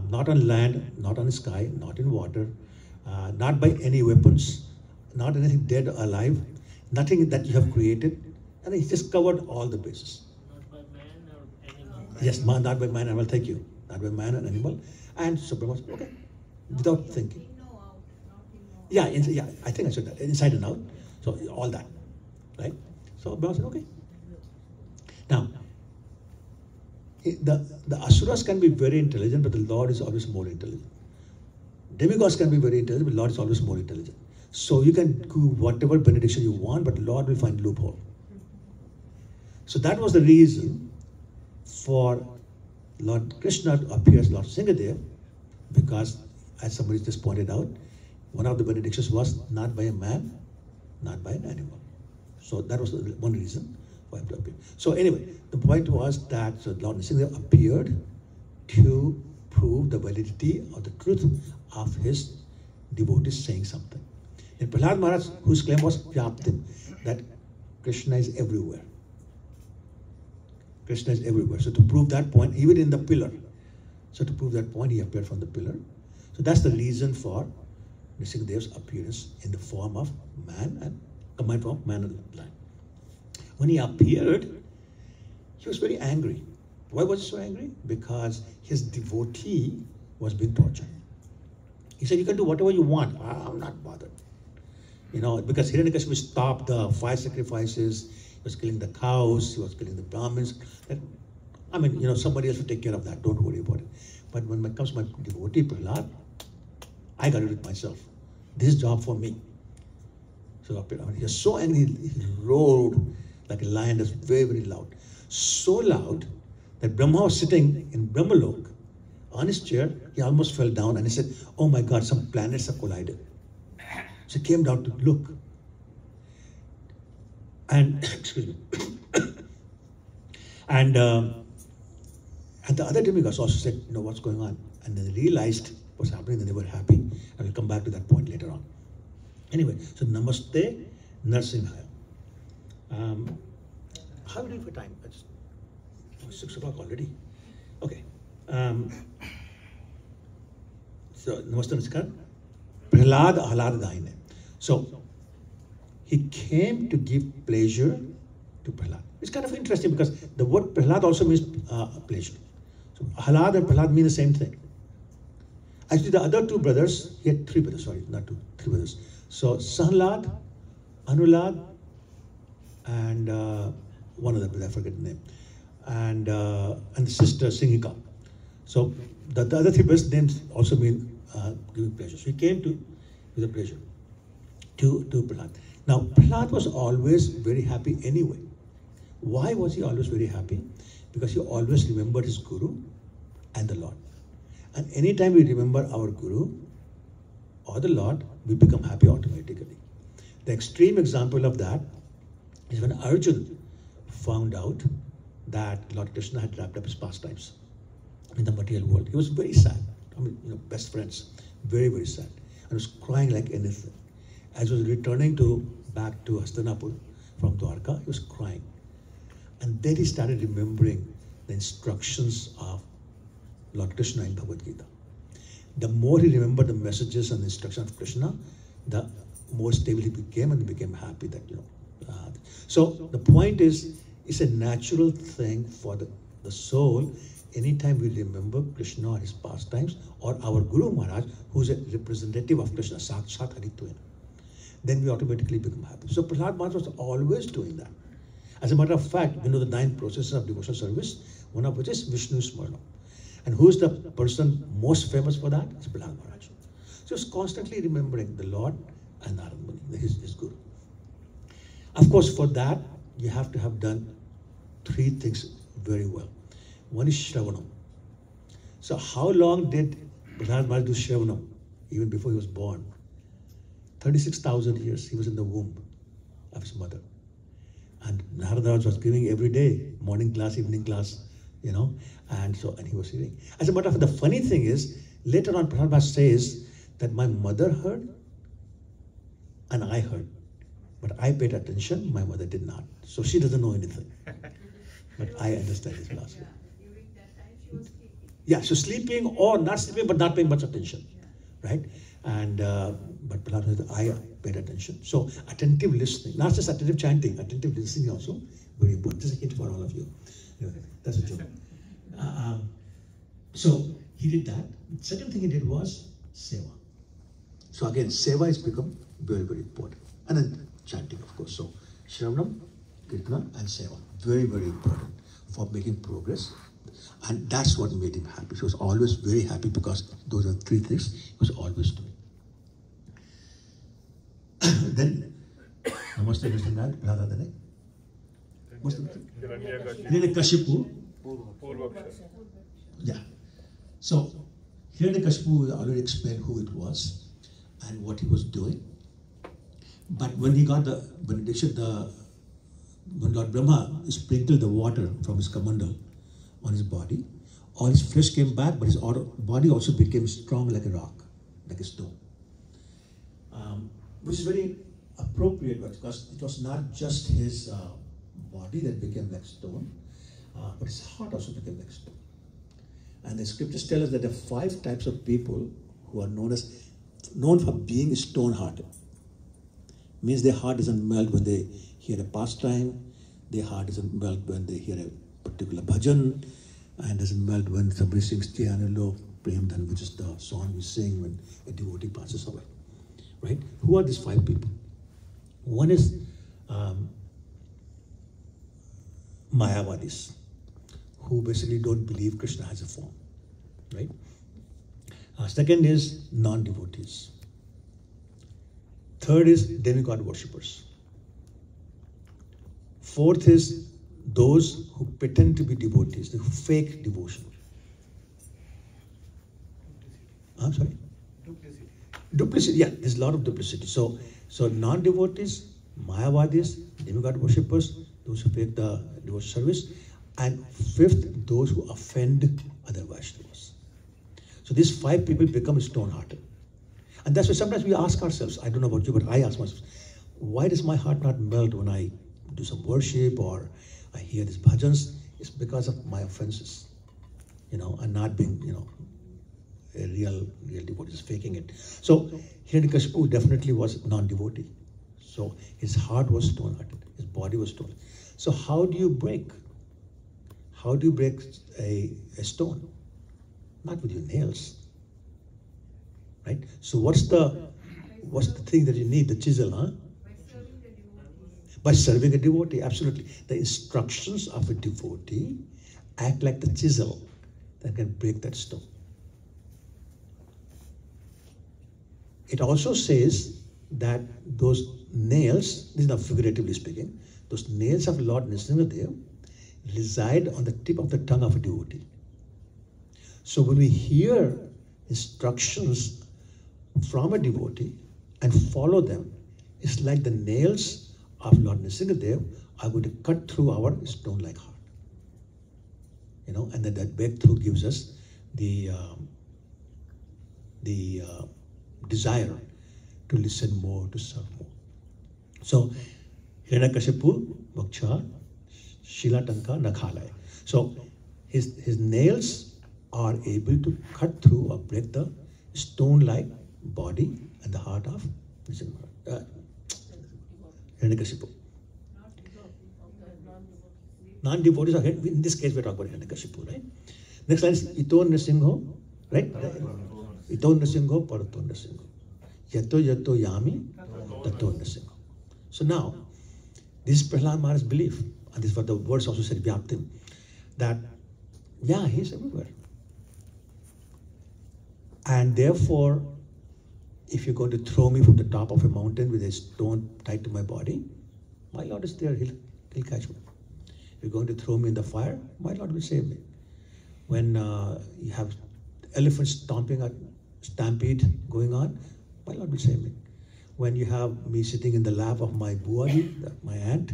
not on land, not on the sky, not in water, not by any weapons, not anything dead or alive, nothing that you have created. And he just covered all the bases. Not by man or animal. Yes, not by man and animal, thank you. Not by man and animal. And so Brahma said, okay, without thinking. Yeah, I think I said that, inside and out. So all that, right? So Brahma said, okay. Now, the asuras can be very intelligent, but the Lord is always more intelligent. Demigods can be very intelligent, but the Lord is always more intelligent. So you can do whatever benediction you want, but the Lord will find loophole. So that was the reason for Lord Krishna to appear as Lord Singadev, because as somebody just pointed out, one of the benedictions was not by a man, not by an animal. So that was the one reason for him to appear. So anyway, the point was that Lord Narsimha appeared to prove the validity or the truth of his devotees saying something. And Prahlad Maharaj, whose claim was Vyaptim, that Krishna is everywhere. Krishna is everywhere. So to prove that point, even in the pillar. So to prove that point, he appeared from the pillar. So that's the reason for Narsimhadev's appearance in the form of man and combined from man and lion. When he appeared, he was very angry. Why was he so angry? Because his devotee was being tortured. He said, you can do whatever you want. I'm not bothered. You know, because Hiranyakashipu stopped the fire sacrifices, he was killing the cows, he was killing the Brahmins. I mean, you know, somebody else will take care of that. Don't worry about it. But when it comes to my devotee Prahlad, I got to do it myself. This is job for me. So he was so angry, he roared like a lion. That's very, very loud. So loud that Brahma was sitting in Brahmalok on his chair. He almost fell down and he said, oh my God, some planets have collided. So he came down to look. And, excuse me. And the other demigods also said, you know, what's going on? And then they realized what's happening, and they were happy. I will come back to that point later on. Anyway, so Namaste Narsimha. How do you do for time? It's 6 o'clock already. Okay. So Namaste Narsimha. Prahlad Ahlad Daine. So he came to give pleasure to Prahlad. It's kind of interesting because the word Prahlad also means pleasure. So Ahlad and Prahlad mean the same thing. Actually, the other two brothers, he had 3 brothers, sorry, not 2, 3 brothers. So Sahlad, Anulad, and one of them, I forget the name, and the sister Singhika. So the other 3 brothers' names also mean giving pleasure. So he came to with a pleasure to Prahlad. Now, Prahlad was always very happy anyway. Why was he always very happy? Because he always remembered his Guru and the Lord. And anytime we remember our Guru or the Lord, we become happy automatically. The extreme example of that is when Arjun found out that Lord Krishna had wrapped up his pastimes in the material world. He was very sad. I mean, you know, best friends, very, very sad. And was crying like anything. As he was returning back to Hastinapur from Dwarka, he was crying. And then he started remembering the instructions of Lord Krishna in Bhagavad Gita. The more he remembered the messages and the instructions of Krishna, the more stable he became, and he became happy that, you know. So the point is, it's a natural thing for the soul. Anytime we remember Krishna or his pastimes, or our Guru Maharaj, who's a representative of Krishna, Sakshat Harittvena, then we automatically become happy. So Prahlad Maharaj was always doing that. As a matter of fact, we know the 9 processes of devotional service, one of which is Vishnu Smarana. And who is the person most famous for that? It's Prahlad Maharaj. So he's constantly remembering the Lord and Narad Muni, his Guru. Of course, for that, you have to have done 3 things very well. One is Shravanam. So how long did Prahlad Maharaj do Shravanam? Even before he was born. 36,000 years he was in the womb of his mother. And Narad Maharaj was giving every day, morning class, evening class, you know, and he was hearing. As a matter of fact, the funny thing is, later on Prahlad Maharaj says that my mother heard and I heard. But I paid attention, my mother did not. So she doesn't know anything. But I understand his philosophy. During that time she was sleeping. Yeah, so sleeping or not sleeping, but not paying much attention, right? And but Prahlad said, I paid attention. So attentive listening, not just attentive chanting, attentive listening also very important. This is a hint for all of you. Anyway, that's a joke. So he did that. Second thing he did was seva. So again, seva has become very, very important. And then chanting, of course. So Shravanam, Kirtana, and seva. Very, very important for making progress. And that's what made him happy. He was always very happy because those are 3 things he was always doing. Then, Namaste Krishna, Radha Dane. Hiranyakashipu. Yeah. So, Hiranyakashipu already explained who it was and what he was doing. But when he got the benediction, when Lord Brahma sprinkled the water from his kamandal on his body, all his flesh came back, but his body also became strong like a rock, like a stone. Which is very appropriate because it was not just his body that became like stone, but his heart also became like stone. And the scriptures tell us that there are 5 types of people who are known for being stone-hearted. Means their heart doesn't melt when they hear a pastime, their heart doesn't melt when they hear a particular bhajan, and doesn't melt when somebody sings Tiyanalo, Prem Dhan, which is the song we sing when a devotee passes away. Right? Who are these 5 people? One is Mayavadis, who basically don't believe Krishna has a form. Right? Second is non-devotees. Third is demigod worshippers. Fourth is those who pretend to be devotees, the fake devotion. I'm sorry? Duplicity. Duplicity, yeah, there's a lot of duplicity. So non-devotees, Mayavadis, demigod worshippers, those who fake the devotion service, and fifth, those who offend other Vaishnavas. So these 5 people become stone-hearted. And that's why sometimes we ask ourselves, I don't know about you, but I ask myself, why does my heart not melt when I do some worship or I hear these bhajans? It's because of my offenses, and not being, a real devotee, just faking it. So Hiranyakashipu definitely was non-devotee. So his heart was stone-hearted, his body was stone. So how do you break? How do you break a stone? Not with your nails, right? So what's the thing that you need? The chisel, huh? By serving a devotee, absolutely. The instructions of a devotee act like the chisel that can break that stone. It also says that those nails, this is now figuratively speaking, those nails of Lord Nrsimhadev reside on the tip of the tongue of a devotee. So when we hear instructions from a devotee and follow them, it's like the nails of Lord Nrsimhadev are going to cut through our stone-like heart. And that breakthrough gives us the desire to listen more, to serve more. So, Hiranyakashipu, Moksha, Shilatanka, Nakhalaya. So, his nails are able to cut through or break the stone-like body and the heart of Hiranyakashipu. Non-devotees, again, in this case we're talking about Hiranyakashipu, right? Next line is Ito Nrsimho, right? Ito Nrsimho, Parato Nrsimho. Yato Yato Yami, Tato Nrsimho. So now, this is Prahlad Maharaj's belief, and this is what the words also said, Vyaptim, that, yeah, he's everywhere. And therefore, if you're going to throw me from the top of a mountain with a stone tied to my body, my Lord is there, he'll catch me. If you're going to throw me in the fire, my Lord will save me. When you have elephants stampede going on, my Lord will save me. When you have me sitting in the lap of my buari, my aunt,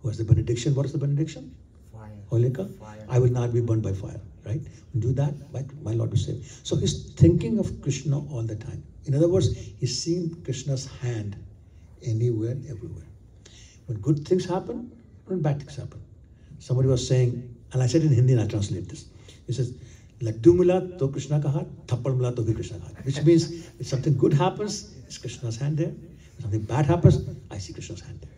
who has the benediction, what is the benediction? Fire. Holika? Fire. I will not be burned by fire, right? Do that, my Lord will save me. So he's thinking of Krishna all the time. In other words, he's seeing Krishna's hand anywhere and everywhere. When good things happen, when bad things happen. Somebody was saying, and I said in Hindi and I translate this. He says, Laddu mila to Krishna ka haath, thappad mila to bhi Krishna ka haath. Which means if something good happens, it's Krishna's hand there. If something bad happens, I see Krishna's hand there.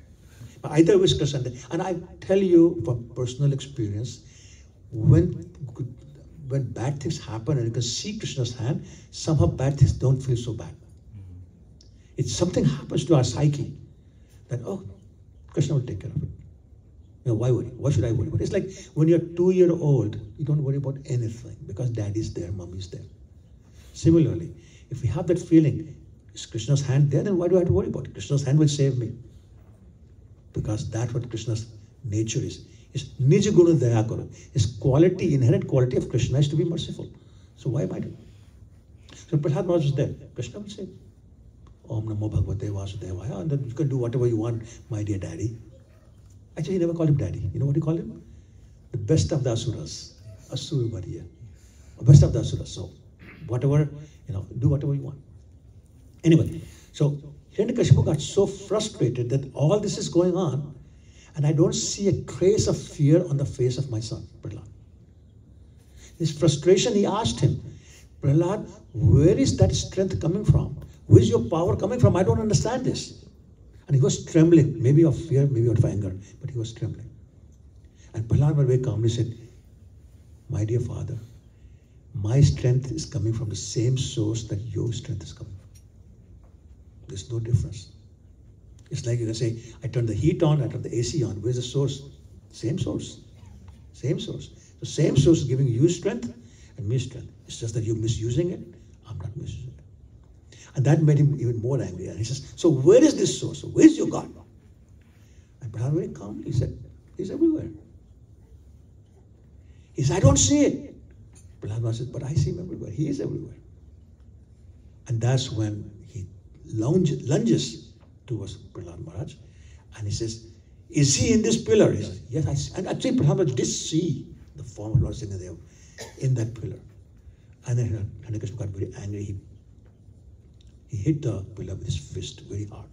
But either way, it's Krishna's hand there. And I tell you from personal experience, when bad things happen and you can see Krishna's hand, somehow bad things don't feel so bad. It's something happens to our psyche that, oh, Krishna will take care of it. Why worry? Why should I worry about it? It's like when you're 2-year-old, you don't worry about anything because daddy's there, mommy's there. Similarly, if we have that feeling, is Krishna's hand there, then why do I have to worry about it? Krishna's hand will save me. Because that's what Krishna's nature is. It's Nij Guna Daya Karo. His quality, inherent quality of Krishna is to be merciful. So why am I doing? So Prahlad Maharaj is there. Krishna will say, Om Namo Bhagavate Vasudevaya, and then you can do whatever you want, my dear daddy. Actually, he never called him daddy. You know what he called him? The best of the Asuras. Asura Mariya. The best of the Asuras. So, whatever, do whatever you want. Anyway, so Hiranyakashipu got so frustrated that all this is going on, and I don't see a trace of fear on the face of my son, Prahlad. His frustration, he asked him, Prahlad, where is that strength coming from? Where is your power coming from? I don't understand this. And he was trembling, maybe of fear, maybe of anger, but he was trembling. And Prahlad very calmly said, my dear father, my strength is coming from the same source that your strength is coming from. There's no difference. It's like you can say, I turn the heat on, I turn the AC on. Where's the source? Same source. Same source. The same source is giving you strength and me strength. It's just that you're misusing it. I'm not misusing it. And that made him even more angry. And he says, so where is this source? Where is your God? And Prahlad very calmly said, he's everywhere. He said, I don't see it. Prahlad said, but I see him everywhere. He is everywhere. And that's when he lunges towards Prahlad Maharaj. And he says, is he in this pillar? He says, yes, I see. And actually Prahlad did see the form of Lord Singhadev in that pillar. And then Hiranyakashipu got very angry. He hit the pillar with his fist very hard.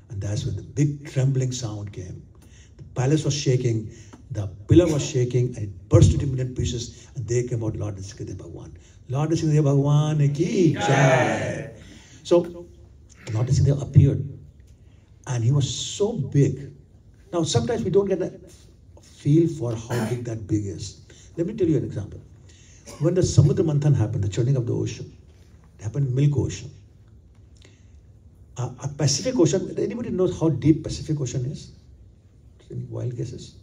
And that's when the big trembling sound came. The palace was shaking, the pillar was shaking, and it burst into a million pieces, and there came out Lord Nrsimhadev Bhagwan. Lord Nrsimhadev Bhagwan ki jai. So Lord Nrsimhadev appeared, and he was so big. Now sometimes we don't get a feel for how big that big is. Let me tell you an example. When the Samudra Manthan happened, the churning of the ocean, it happened in Milk Ocean. A Pacific Ocean, anybody knows how deep Pacific Ocean is? Any wild guesses?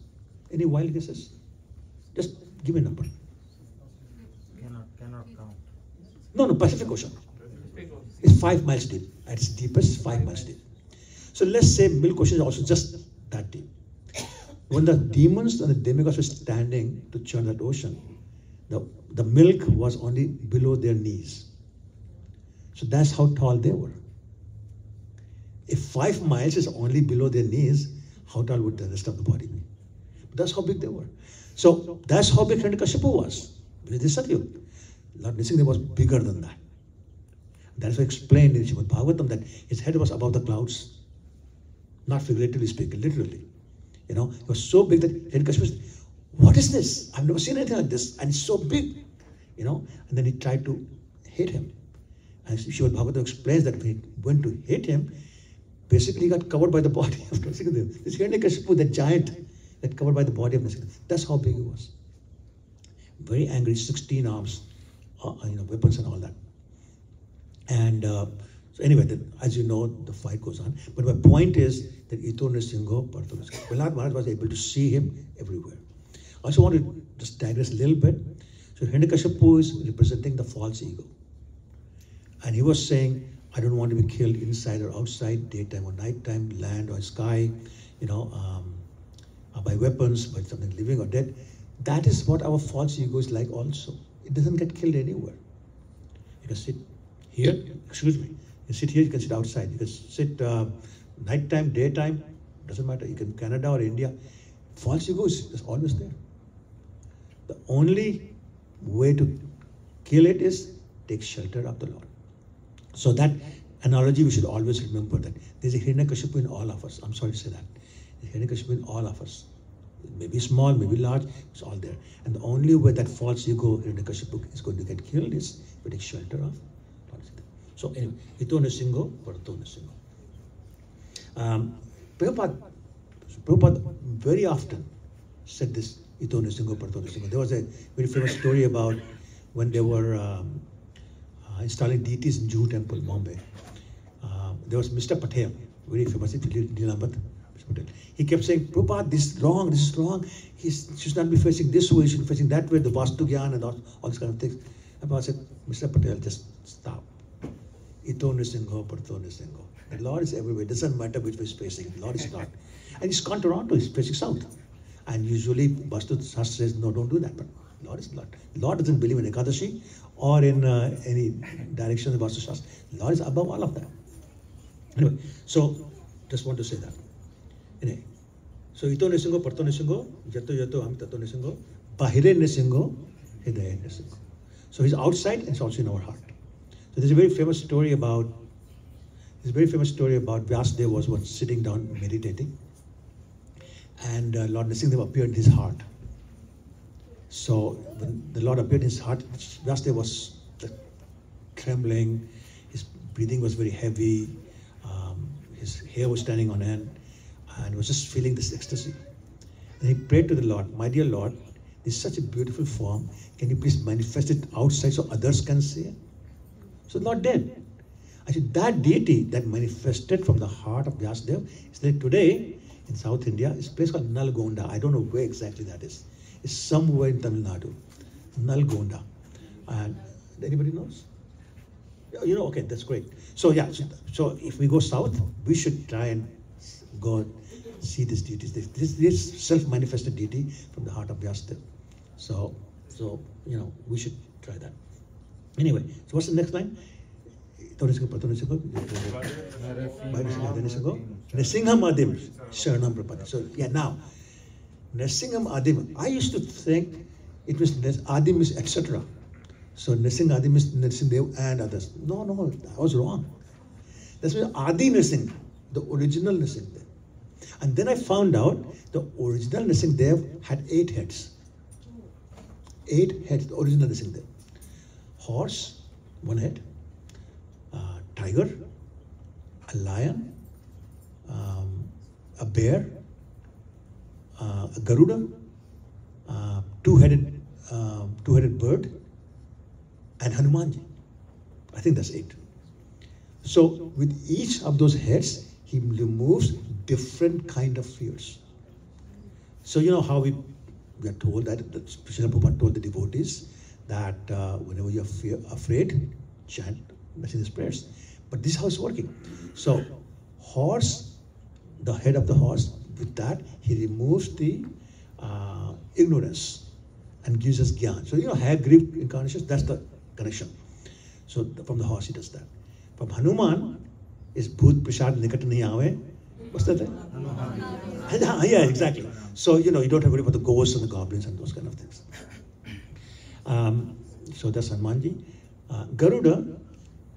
Any wild guesses? Just give me a number. Cannot count. No, Pacific Ocean. It's 5 miles deep. At its deepest, 5 miles deep. So let's say Milk Ocean is also just that deep. When the demons and the demigods were standing to churn that ocean, the milk was only below their knees. So that's how tall they were. If 5 miles is only below their knees, how tall would the rest of the body be? But that's how big they were. So that's how big Hiranyakashipu was. With this Satyug. Lord Nrsimhadev was bigger than that. That's why I explained in Srimad Bhagavatam that his head was above the clouds. Not figuratively speaking, literally. You know, it was so big that Hiranyakashipu said, what is this? I've never seen anything like this. And it's so big. You know, and then he tried to hit him. And Srimad Bhagavatam explains that when he went to hit him, basically he got covered by the body of Nrsimhadev. This Hiranyakashipu, that giant, that covered by the body of Nrsimhadev. That's how big he was. Very angry, 16 arms, weapons and all that. And so anyway, as you know, the fight goes on. But my point is that Ito Nrsimho, Partho Nrsimho, Prahlad Maharaj was able to see him everywhere. I also want to just digress a little bit. So Hiranyakashipu is representing the false ego. And he was saying, I don't want to be killed inside or outside, daytime or nighttime, land or sky, by weapons, by something living or dead. That is what our false ego is like also. It doesn't get killed anywhere. You can sit here, excuse me, you can sit here, you can sit outside, you can sit nighttime, daytime, doesn't matter. You can Canada or India. False ego is always there. The only way to kill it is take shelter of the Lord. So that analogy we should always remember that there's a Hiranyakashipu in all of us. I'm sorry to say that. There's a Hiranyakashipu in all of us. Maybe small, maybe large, it's all there. And the only way that false ego Hiranyakashipu is going to get killed is to take shelter of Lord. So anyway, Ito Nrsimho, Partho Nrsimho. Prabhupada very often said this, Ito Nrsimho, Partho Nrsimho. There was a very famous story about when they were installing deities in Juhu Temple, Bombay. There was Mr. Patel, very famous, he kept saying, Prabhupada, this is wrong, this is wrong. He should not be facing this way, he should be facing that way, the Vastu Gyan and all these kind of things. And Prabhupada said, Mr. Patel, just stop. Ito Nrsimho, Partho Nrsimho. The Lord is everywhere. It doesn't matter which way he's facing. The Lord is not. And he's gone Toronto, he's facing south. And usually Vastu Shastra says, no, don't do that. But Lord is Lord. The Lord doesn't believe in Ekadashi or in any direction of Vastu Shastra. The Lord is above all of that. Anyway, so just want to say that. Anyway, so Ito Nrsimho, Partho Nrsimho, Jato Jato Am Tato Nrsimho, Bahire Nrsimho, Hidaya Nrsimho. So he's outside and he's also in our heart. So there's a very famous story about Vyasadeva was sitting down meditating, and Lord Nrsimhadev appeared in his heart. So when the Lord appeared in his heart, Vyasadeva was trembling, his breathing was very heavy, his hair was standing on end, and was just feeling this ecstasy. And he prayed to the Lord, my dear Lord, This is such a beautiful form. Can you please manifest it outside so others can see it? So it's not dead. Actually, that deity that manifested from the heart of Vyasadeva is there today in South India. It's a place called Nalgonda. I don't know where exactly that is. It's somewhere in Tamil Nadu. Nalgonda. And anybody knows? You know, okay, that's great. So yeah, so if we go south, we should try and go see this deity. This self-manifested deity from the heart of Vyasadeva. So you know, we should try that. Anyway, so what's the next line? Narsimha Adim Sharanam Prapati. So yeah, now Narsimha Adim. I used to think it was Adim is etc. So Narsimha Adim is Narsimha and others. No, I was wrong. That's why Adi Narsimha, the original Narsimha. And then I found out the original Narsimha had 8 heads. 8 heads, the original Narsimha. Horse, 1 head. Tiger, a lion, a bear, a Garuda, two-headed bird, and Hanumanji. I think that's 8. So with each of those heads, he removes different kind of fears. So you know how we are told that Srila Prabhupada told the devotees that whenever you're afraid, chant Narsimha's prayers. But this is how it's working. So horse, the head of the horse, with that he removes the ignorance and gives us gyan. So you know, higher grief incarnations, that's the connection. So from the horse he does that. From Hanuman is Bhut Prasad Nikat Nahi Aave. What's that? Yeah, exactly. So you know, you don't have to worry about the ghosts and the goblins and those kind of things. So that's Hanumanji. Garuda,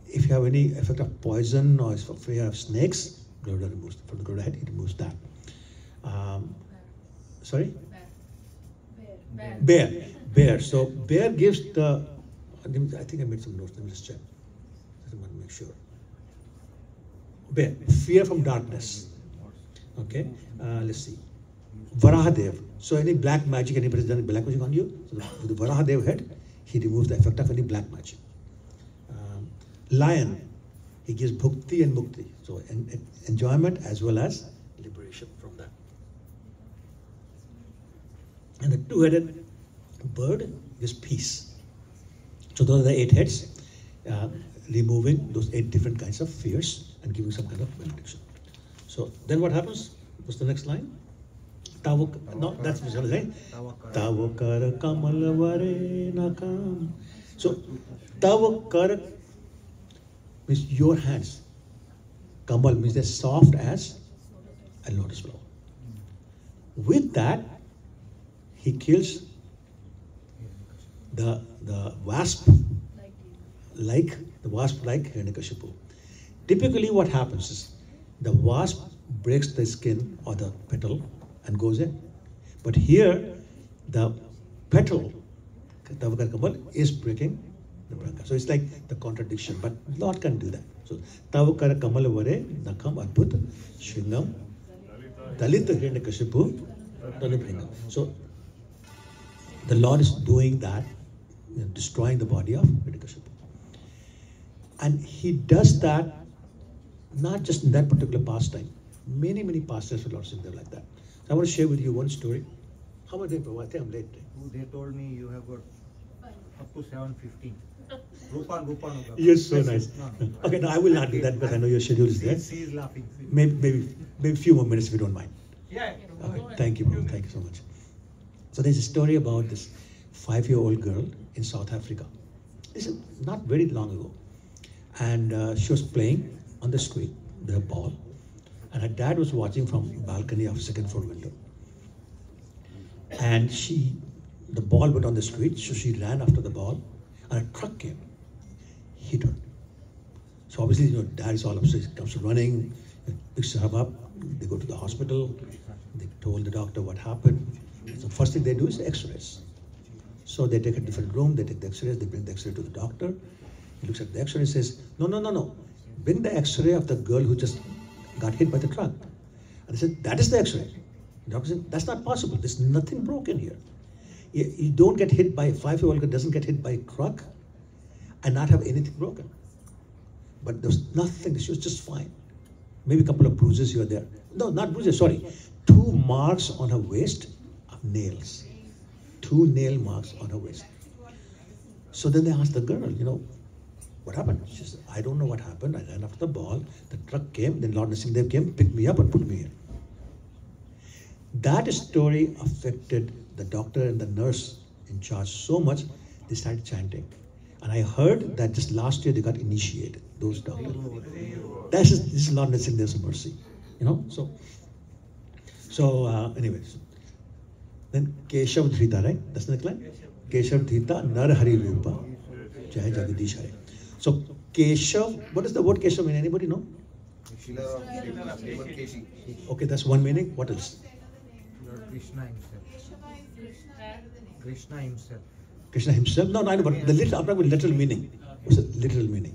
if you have any effect of poison or fear of snakes, Garuda removes from the Garuda head, he removes that. Sorry? Bear. So bear gives the. I think I made some notes. Let me just check. I want to make sure. Bear, fear from darkness. Okay. Let's see. Varahadev. So any black magic, anybody has done black magic on you? So with the Varahadev head, he removes the effect of any black magic. Lion, he gives bhukti and mukti. So enjoyment as well as liberation from that. And the two-headed bird gives peace. So those are the 8 heads, removing those 8 different kinds of fears and giving some kind of benediction. So then what happens? What's the next line? No, that's the line. Tavakar kamal vare nakam. So tavakar means your hands. Kamal means they're soft as a lotus flower. With that, he kills the wasp like Hiranyakashipu. Typically what happens is the wasp breaks the skin or the petal and goes in. But here the petal, Tavakar Kamal, is breaking the branca. So it's like the contradiction, but Lord can do that. So Tavakar Kamal Vare Nakam Adbhut Shringam Dalit Hiranyakashipu Tanubhringam. So the Lord is doing that, you know, destroying the body of Hiranyakashipu. And he does that not just in that particular pastime. Many pastimes for Lord Singh like that. So I want to share with you one story. How much time? I think I'm late. They told me you have got up to 7:15. Rupanuga. You're so nice. Okay, no, I will not do that because I know your schedule is there. She is laughing. Maybe a few more minutes if you don't mind. Yeah. Okay, thank you, bro. Thank you so much. So there's a story about this 5-year-old girl in South Africa. This is not very long ago. And she was playing on the street with her ball. And her dad was watching from balcony of second floor window. And the ball went on the street, so she ran after the ball, and a truck came, hit her. So obviously, you know, dad is all upset. He comes running, picks her up. They go to the hospital. They told the doctor what happened. So first thing they do is X-rays. So they take a different room. They take the X-rays. They bring the X-ray to the doctor. He looks at the X-ray and says, no. Bring the X-ray of the girl who just got hit by the truck. And they said, that is the X-ray. The doctor said, that's not possible. There's nothing broken here. You don't get hit by, a 5-year-old girl doesn't get hit by a truck and not have anything broken. But there was nothing, she was just fine. Maybe a couple of bruises here or there. No, not bruises, sorry. 2 marks on her waist of nails. 2 nail marks on her waist. So then they asked the girl, what happened? She said, I don't know what happened. I ran after the ball. The truck came. Then Lord Narsimha Dev came, picked me up and put me here. That story affected the doctor and the nurse in charge so much, they started chanting. And I heard that just last year they got initiated, those doctors. This is Lord Narsimha Dev's mercy. So anyways. Then Keshav Dhrita, right? That's the line? Keshav Dhrita, Nar Hari Rupa, Jai Jagadish Hare. So Keshav, what does the word Keshav mean? Anybody know? Okay, that's one meaning. What else? Lord Krishna himself. Krishna himself. Krishna himself? No, I know, but the literal meaning. What's the literal meaning?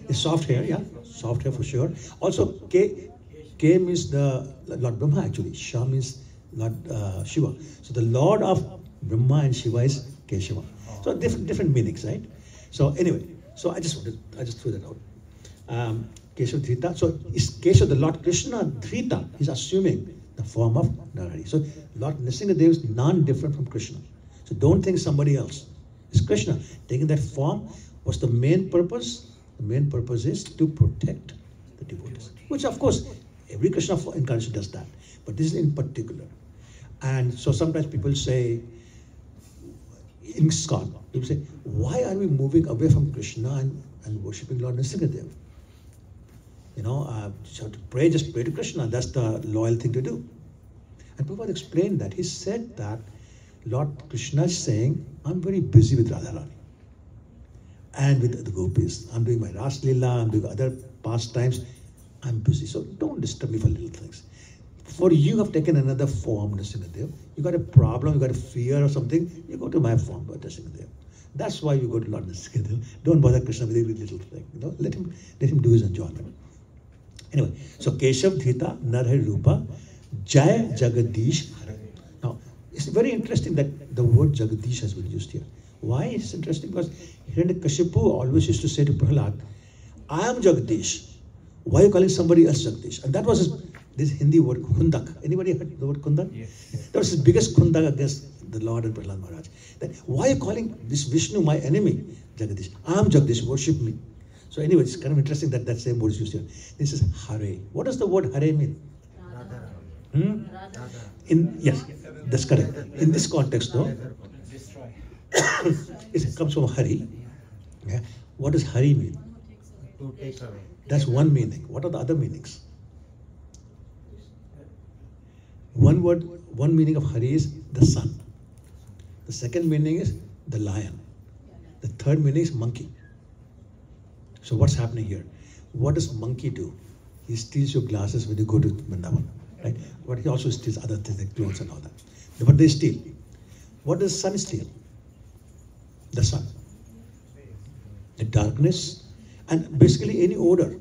It's soft hair, yeah? Soft hair for sure. Also, K means the Lord Brahma actually. Shah means Lord Shiva. So the Lord of Brahma and Shiva is Keshava. So different meanings, right? So anyway, so I just threw that out. Keshav Dhrita. So is Keshav the Lord Krishna Dhrita? He's assuming the form of Narahari. So Lord Narsimha Dev is non-different from Krishna. So don't think somebody else. It's Krishna. Taking that form, what's the main purpose? The main purpose is to protect the devotees. Which of course, every Krishna incarnation does that. But this is in particular. And so sometimes people say, in ISKCON, people say, why are we moving away from Krishna and worshipping Lord Narsimha Dev? You have to pray, just pray to Krishna. That's the loyal thing to do. And Prabhupada explained that. He said that Lord Krishna is saying, I'm very busy with Radharani and with the gopis. I'm doing my Ras Leela, I'm doing other pastimes. I'm busy, so don't disturb me for little things. For you have taken another form, Narsimha Dev. You got a problem, you got a fear or something, you go to my form, Narsimha Dev. That's why you go to Lord Narsimha Dev. Don't bother Krishna with every little thing. Let him do his enjoyment. Anyway, so Keshav Dhrita, Narhari Rupa, Jai Jagadish Hare. Now, it's very interesting that the word Jagadish has been used here. Why it's interesting? Because Hiranyakashipu always used to say to Prahlad, I am Jagadish. Why are you calling somebody else Jagadish? And that was this Hindi word, Kundak. Anybody heard the word Kundak? Yes. That was his biggest Kundak against the Lord and Prahlad Maharaj. That, why are you calling this Vishnu, my enemy, Jagadish? I am Jagadish, worship me. So anyway, it's kind of interesting that that same word is used here. This is Hare. What does the word Hare mean? Yes, that's correct. In this context though, it comes from Hari. Yeah. What does Hari mean? To take away. That's one meaning. What are the other meanings? One meaning of Hari is the sun. The second meaning is the lion. The third meaning is monkey. So what's happening here? What does monkey do? He steals your glasses when you go to Vrindavan, right? But he also steals other things like clothes and all that. But they steal. What does sun steal? The sun. The darkness and basically any odor,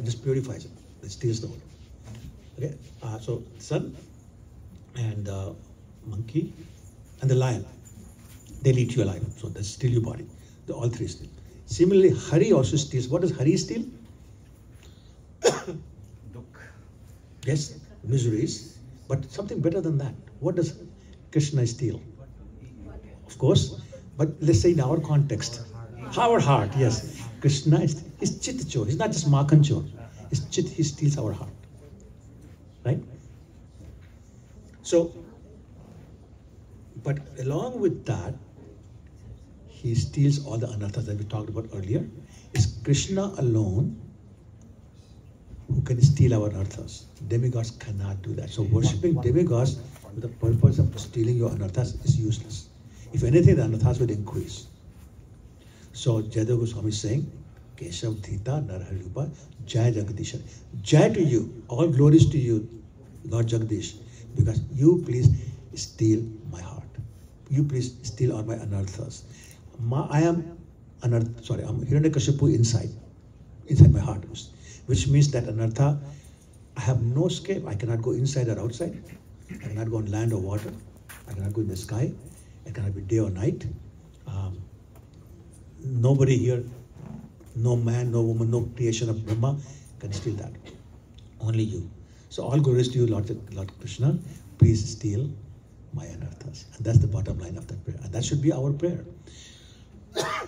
just purifies it. It steals the odor. Okay, so sun and monkey and the lion, they'll eat you alive. So they steal your body. All three steal. Similarly, Hari also steals. What does Hari steal? Yes, miseries. But something better than that. What does Krishna steal? Of course. But let's say in our context, our heart, yes. Krishna is Chit Chor. He's not just Makhan Chor. He's Chit, he steals our heart. Right? So, but along with that, he steals all the anarthas that we talked about earlier. It's Krishna alone who can steal our anarthas. Demigods cannot do that. So worshipping demigods with the purpose of stealing your anarthas is useless. If anything, the anarthas will increase. So Jayadeva Goswami is saying, Keshav Dhrita Narhari Rupa Jai Jagadish. Jai to you, all glories to you, Lord Jagadish, because you please steal my heart. You please steal all my anarthas. I'm Hiranyakashipu inside my heart, which means that anartha, I have no escape. I cannot go inside or outside. I cannot go on land or water. I cannot go in the sky. It cannot be day or night. Nobody here, no man, no woman, no creation of Brahma can steal that. Only you. So all glories to you, Lord Krishna. Please steal my anarthas. And that's the bottom line of that prayer. And that should be our prayer.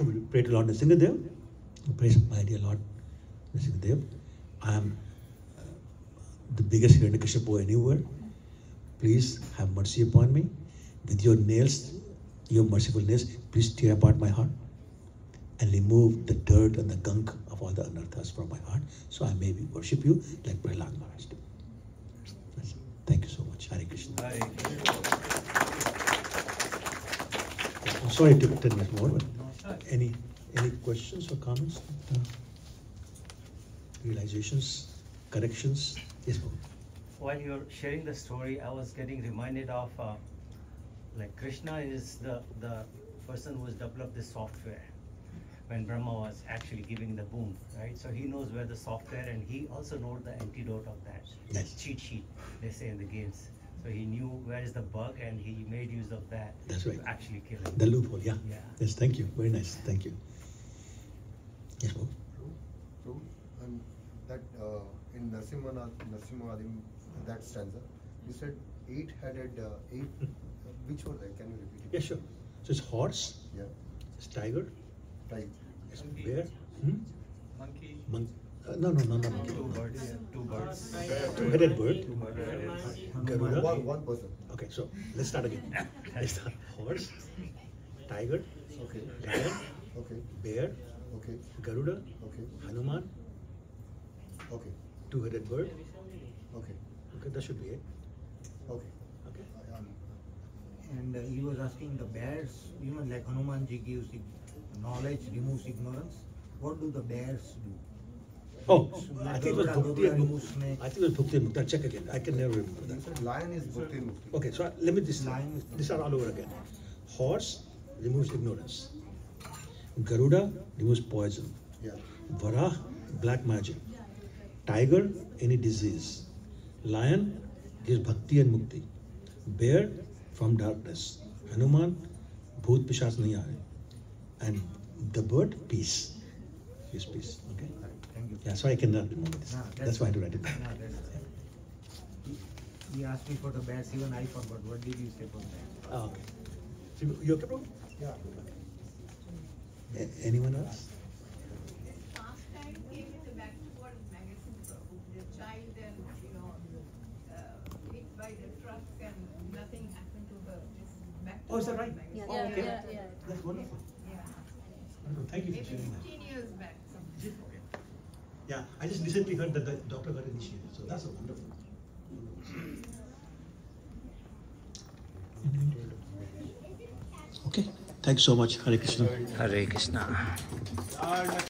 We pray to Lord Narsimha. Praise my dear Lord Narsimha. I am the biggest Hiranyakashipu anywhere. Please have mercy upon me. With your nails, your merciful nails, please tear apart my heart and remove the dirt and the gunk of all the anarthas from my heart, so I may worship you like Prahlad Maharaj did. Thank you so much. Hare Krishna. Hare Krishna. I'm sorry it took 10 minutes more, but any questions or comments? Realizations, corrections? Yes, Babu. While you're sharing the story, I was getting reminded of like Krishna is the person who has developed this software when Brahma was actually giving the boon, right? So he knows where the software, and he also knows the antidote of that. Yes. Cheat sheet, they say in the games. So he knew where is the bug, and he made use of that. That's right. To actually kill him. The loophole, yeah. Yeah. Yes, thank you. Very nice. Thank you. Yes, Babu. True. And that in Narsimha Adim, that stanza, you said eight-headed, which one? Can you repeat it? Yeah, sure. So it's horse, Yeah. it's tiger, Right. it's bear, Monkey. no, monkey. Two birds. Two birds. Two-headed bird, Garuda. One person. Okay, so let's start again. Let's start. Horse, tiger, Okay. lion, Okay. bear, Okay. Garuda, Okay. Hanuman, Okay. two-headed bird. Okay. Okay, that should be it. Okay. Okay. And he was asking the bears, like Hanumanji gives knowledge, removes ignorance. What do the bears do? Oh, I think it was Garuda Bhakti and removes Mukti. snake. I think it was Bhakti and Mukti. I'll check again. I can never remember You that. said lion is Bhakti and Mukti. Okay, so let me this. Lion is These are all over again. Horse removes ignorance. Garuda removes poison. Yeah. Varah, black magic. Tiger, any disease. Lion gives bhakti and mukti. Bear, from darkness. Hanuman, bhoot pishach nahi aaye. And the bird, peace. Yes, peace. Okay. Thank you. Yeah, so I cannot remember this. No, That's why I had to write it down. No, he asked me for the bears, even I forgot. What did you say for that? Ah, okay. So you okay, bro? Yeah. Anyone else? Last time came in the backward magazine, Prabhu. The child and, hit by the truck and nothing happened to her. Just back to Oh, is that right? magazine. Oh, okay. That's wonderful. Yeah. Wonderful. Thank you for Maybe sharing that. 15 years back. Okay. Yeah, I just recently heard that the doctor got initiated, so that's a wonderful. Okay, thanks so much. Hare Krishna. Hare Krishna.